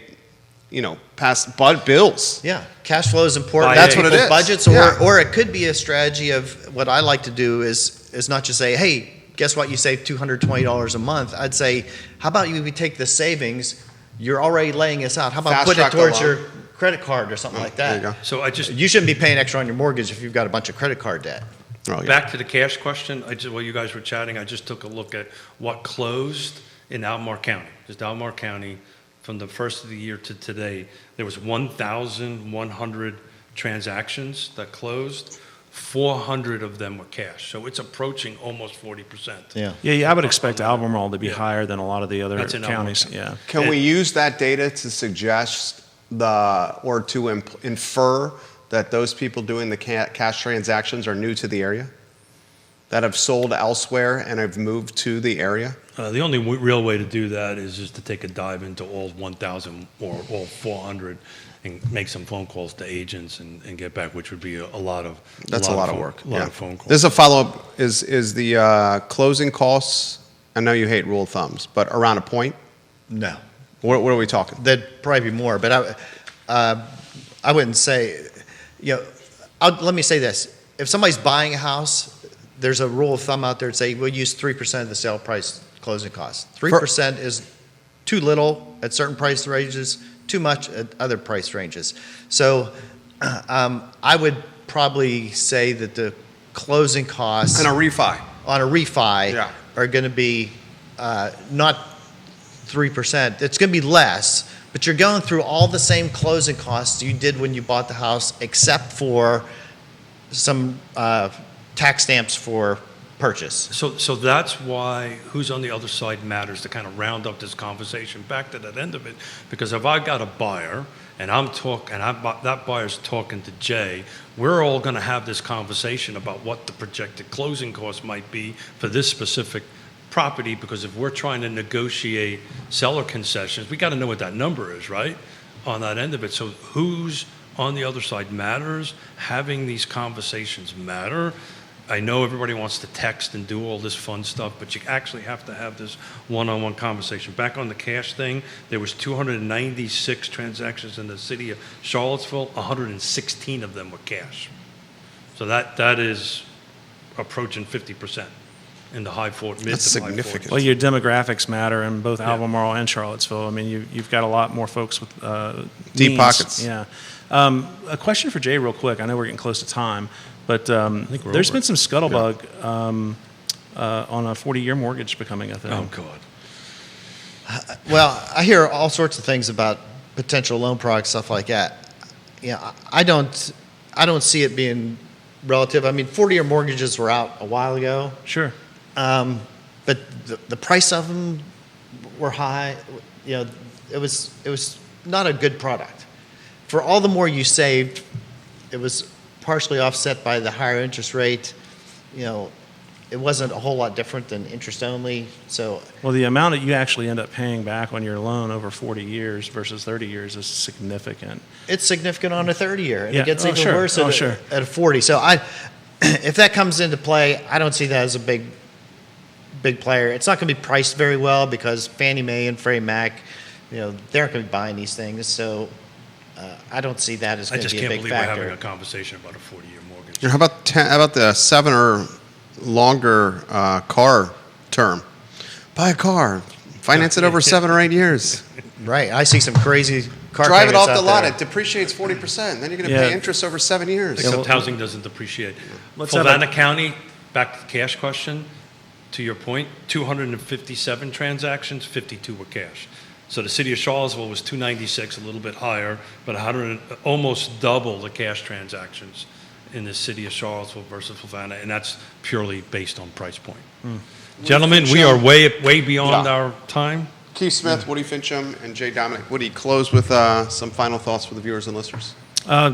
[SPEAKER 1] past bills.
[SPEAKER 4] Yeah, cash flow is important.
[SPEAKER 1] That's what it is.
[SPEAKER 4] Budgets, or it could be a strategy of what I like to do is not just say, hey, guess what, you saved $220 a month. I'd say, how about we take the savings, you're already laying this out, how about put it towards your credit card or something like that?
[SPEAKER 1] There you go.
[SPEAKER 2] So
[SPEAKER 4] you shouldn't be paying extra on your mortgage if you've got a bunch of credit card debt.
[SPEAKER 1] Oh, yeah.
[SPEAKER 2] Back to the cash question, while you guys were chatting, I just took a look at what closed in Albemarle County. Just Albemarle County, from the first of the year to today, there was 1,100 transactions that closed. 400 of them were cash. So it's approaching almost 40%.
[SPEAKER 5] Yeah, I would expect Albemarle to be higher than a lot of the other
[SPEAKER 2] That's in
[SPEAKER 5] counties.
[SPEAKER 2] Albemarle.
[SPEAKER 5] Yeah.
[SPEAKER 1] Can we use that data to suggest or to infer that those people doing the cash transactions are new to the area, that have sold elsewhere and have moved to the area?
[SPEAKER 2] The only real way to do that is just to take a dive into all 1,000 or all 400 and make some phone calls to agents and get back, which would be a lot of
[SPEAKER 1] work.
[SPEAKER 2] A lot of phone calls.
[SPEAKER 1] This is a follow-up. Is the closing costs, I know you hate rule of thumbs, but around a point?
[SPEAKER 4] No.
[SPEAKER 1] What are we talking?
[SPEAKER 4] There'd probably be more, but I wouldn't say, let me say this. If somebody's buying a house, there's a rule of thumb out there to say we'll use 3% of the sale price closing costs. 3% is too little at certain price ranges, too much at other price ranges. So I would probably say that the closing costs
[SPEAKER 1] On a refi.
[SPEAKER 4] Are going to be not 3%. It's going to be less, but you're going through all the same closing costs you did when you bought the house, except for some tax stamps for purchase.
[SPEAKER 2] So that's why who's on the other side matters, to kind of round up this conversation back to that end of it. Because if I got a buyer and that buyer's talking to Jay, we're all going to have this conversation about what the projected closing cost might be for this specific property. Because if we're trying to negotiate seller concessions, we got to know what that number is, right? On that end of it. So who's on the other side matters. Having these conversations matter. I know everybody wants to text and do all this fun stuff, but you actually have to have this one-on-one conversation. Back on the cash thing, there was 296 transactions in the city of Charlottesville. 116 of them were cash. So that is approaching 50%. in the high 40s, mid
[SPEAKER 1] That's
[SPEAKER 2] to high 40s.
[SPEAKER 1] significant.
[SPEAKER 5] Well, your demographics matter in both Albemarle and Charlottesville. I mean, you've got a lot more folks with
[SPEAKER 1] Deep
[SPEAKER 5] means.
[SPEAKER 1] pockets.
[SPEAKER 5] Yeah. A question for Jay real quick. I know we're getting close to time, but
[SPEAKER 2] think we're
[SPEAKER 5] there's
[SPEAKER 2] over.
[SPEAKER 5] been some scuttlebutt on a 40-year mortgage becoming a thing.
[SPEAKER 2] Oh, God.
[SPEAKER 4] Well, I hear all sorts of things about potential loan products, stuff like that. Yeah, I don't see it being relative. I mean, 40-year mortgages were out a while ago,
[SPEAKER 5] Sure.
[SPEAKER 4] but the price of them were high. You know, it was not a good product. For all the more you saved, it was partially offset by the higher interest rate. You know, it wasn't a whole lot different than interest only. So
[SPEAKER 5] Well, the amount that you actually end up paying back on your loan over 40 years versus 30 years is significant.
[SPEAKER 4] it's significant on a 30-year, and
[SPEAKER 5] Yeah.
[SPEAKER 4] it gets
[SPEAKER 5] Oh,
[SPEAKER 4] even
[SPEAKER 5] sure.
[SPEAKER 4] worse
[SPEAKER 5] Oh,
[SPEAKER 4] at,
[SPEAKER 5] sure.
[SPEAKER 4] at a 40. So if that comes into play, I don't see that as a big player. It's not going to be priced very well because Fannie Mae and Freddie Mac, you know, they're not going to be buying these things. So I don't see that as
[SPEAKER 2] I
[SPEAKER 4] going to
[SPEAKER 2] just
[SPEAKER 4] be a
[SPEAKER 2] can't
[SPEAKER 4] big
[SPEAKER 2] believe we're
[SPEAKER 4] factor.
[SPEAKER 2] having a conversation about a 40-year mortgage.
[SPEAKER 1] How about the 7 or longer car term? Buy a car, finance it over 7 or 8 years.
[SPEAKER 4] Right. I see some crazy car
[SPEAKER 1] Drive it
[SPEAKER 4] payments
[SPEAKER 1] off the
[SPEAKER 4] out
[SPEAKER 1] lot.
[SPEAKER 4] there.
[SPEAKER 1] It depreciates 40%. Then you're going to
[SPEAKER 5] Yeah.
[SPEAKER 1] pay interest over 7 years.
[SPEAKER 2] Except housing doesn't depreciate.
[SPEAKER 5] Let's have
[SPEAKER 2] Fluvanna County, back to the cash question, to your point, 257 transactions, 52 were cash. So the city of Charlottesville was 296, a little bit higher, but almost double the cash transactions in the city of Charlottesville versus Fluvanna, and that's purely based on price point. Gentlemen, we are way beyond
[SPEAKER 1] Yeah.
[SPEAKER 2] our time.
[SPEAKER 1] Keith Smith, Woody Fincham, and Jay Domenic. Woody, close with some final thoughts for the viewers and listeners.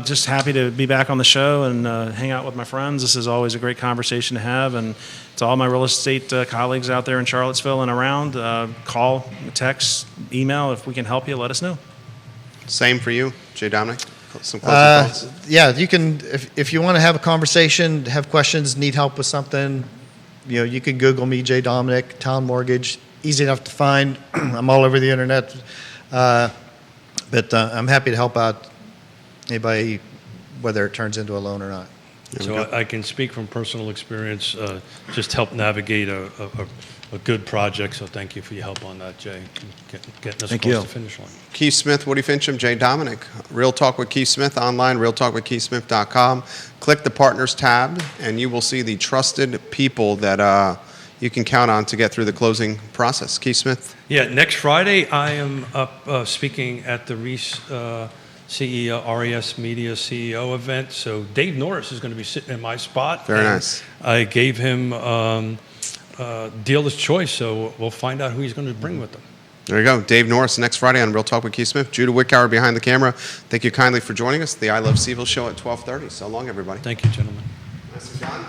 [SPEAKER 5] Just happy to be back on the show and hang out with my friends. This is always a great conversation to have. And to all my real estate colleagues out there in Charlottesville and around, call, text, email. If we can help you, let us know.
[SPEAKER 1] Same for you, Jay Domenic. Some closing thoughts.
[SPEAKER 4] Yeah, you can, if you want to have a conversation, have questions, need help with something, you know, you can Google me, Jay Domenic, Towne Mortgage. Easy enough to find. I'm all over the internet. But I'm happy to help out anybody, whether it turns into a loan or not.
[SPEAKER 2] So I can speak from personal experience, just help navigate a good project. So thank you for your help on that, Jay, getting us
[SPEAKER 5] Thank
[SPEAKER 2] across
[SPEAKER 5] you.
[SPEAKER 2] the finish line.
[SPEAKER 1] Keith Smith, Woody Fincham, Jay Domenic. Real Talk with Keith Smith online, realtalkwithkeithsmith.com. Click the Partners tab, and you will see the trusted people that you can count on to get through the closing process. Keith Smith.
[SPEAKER 2] Yeah, next Friday I am up speaking at the RES Media CEO event. So Dave Norris is going to be sitting in my spot.
[SPEAKER 1] Very
[SPEAKER 2] and
[SPEAKER 1] nice.
[SPEAKER 2] I gave him dealer's choice, so we'll find out who he's going to bring with him.
[SPEAKER 1] There you go. Dave Norris next Friday on Real Talk with Keith Smith. Judah Wickower behind the camera. Thank you kindly for joining us. The I Love CVille show at 12:30. So long, everybody.
[SPEAKER 2] Thank you, gentlemen.
[SPEAKER 1] Nicely done.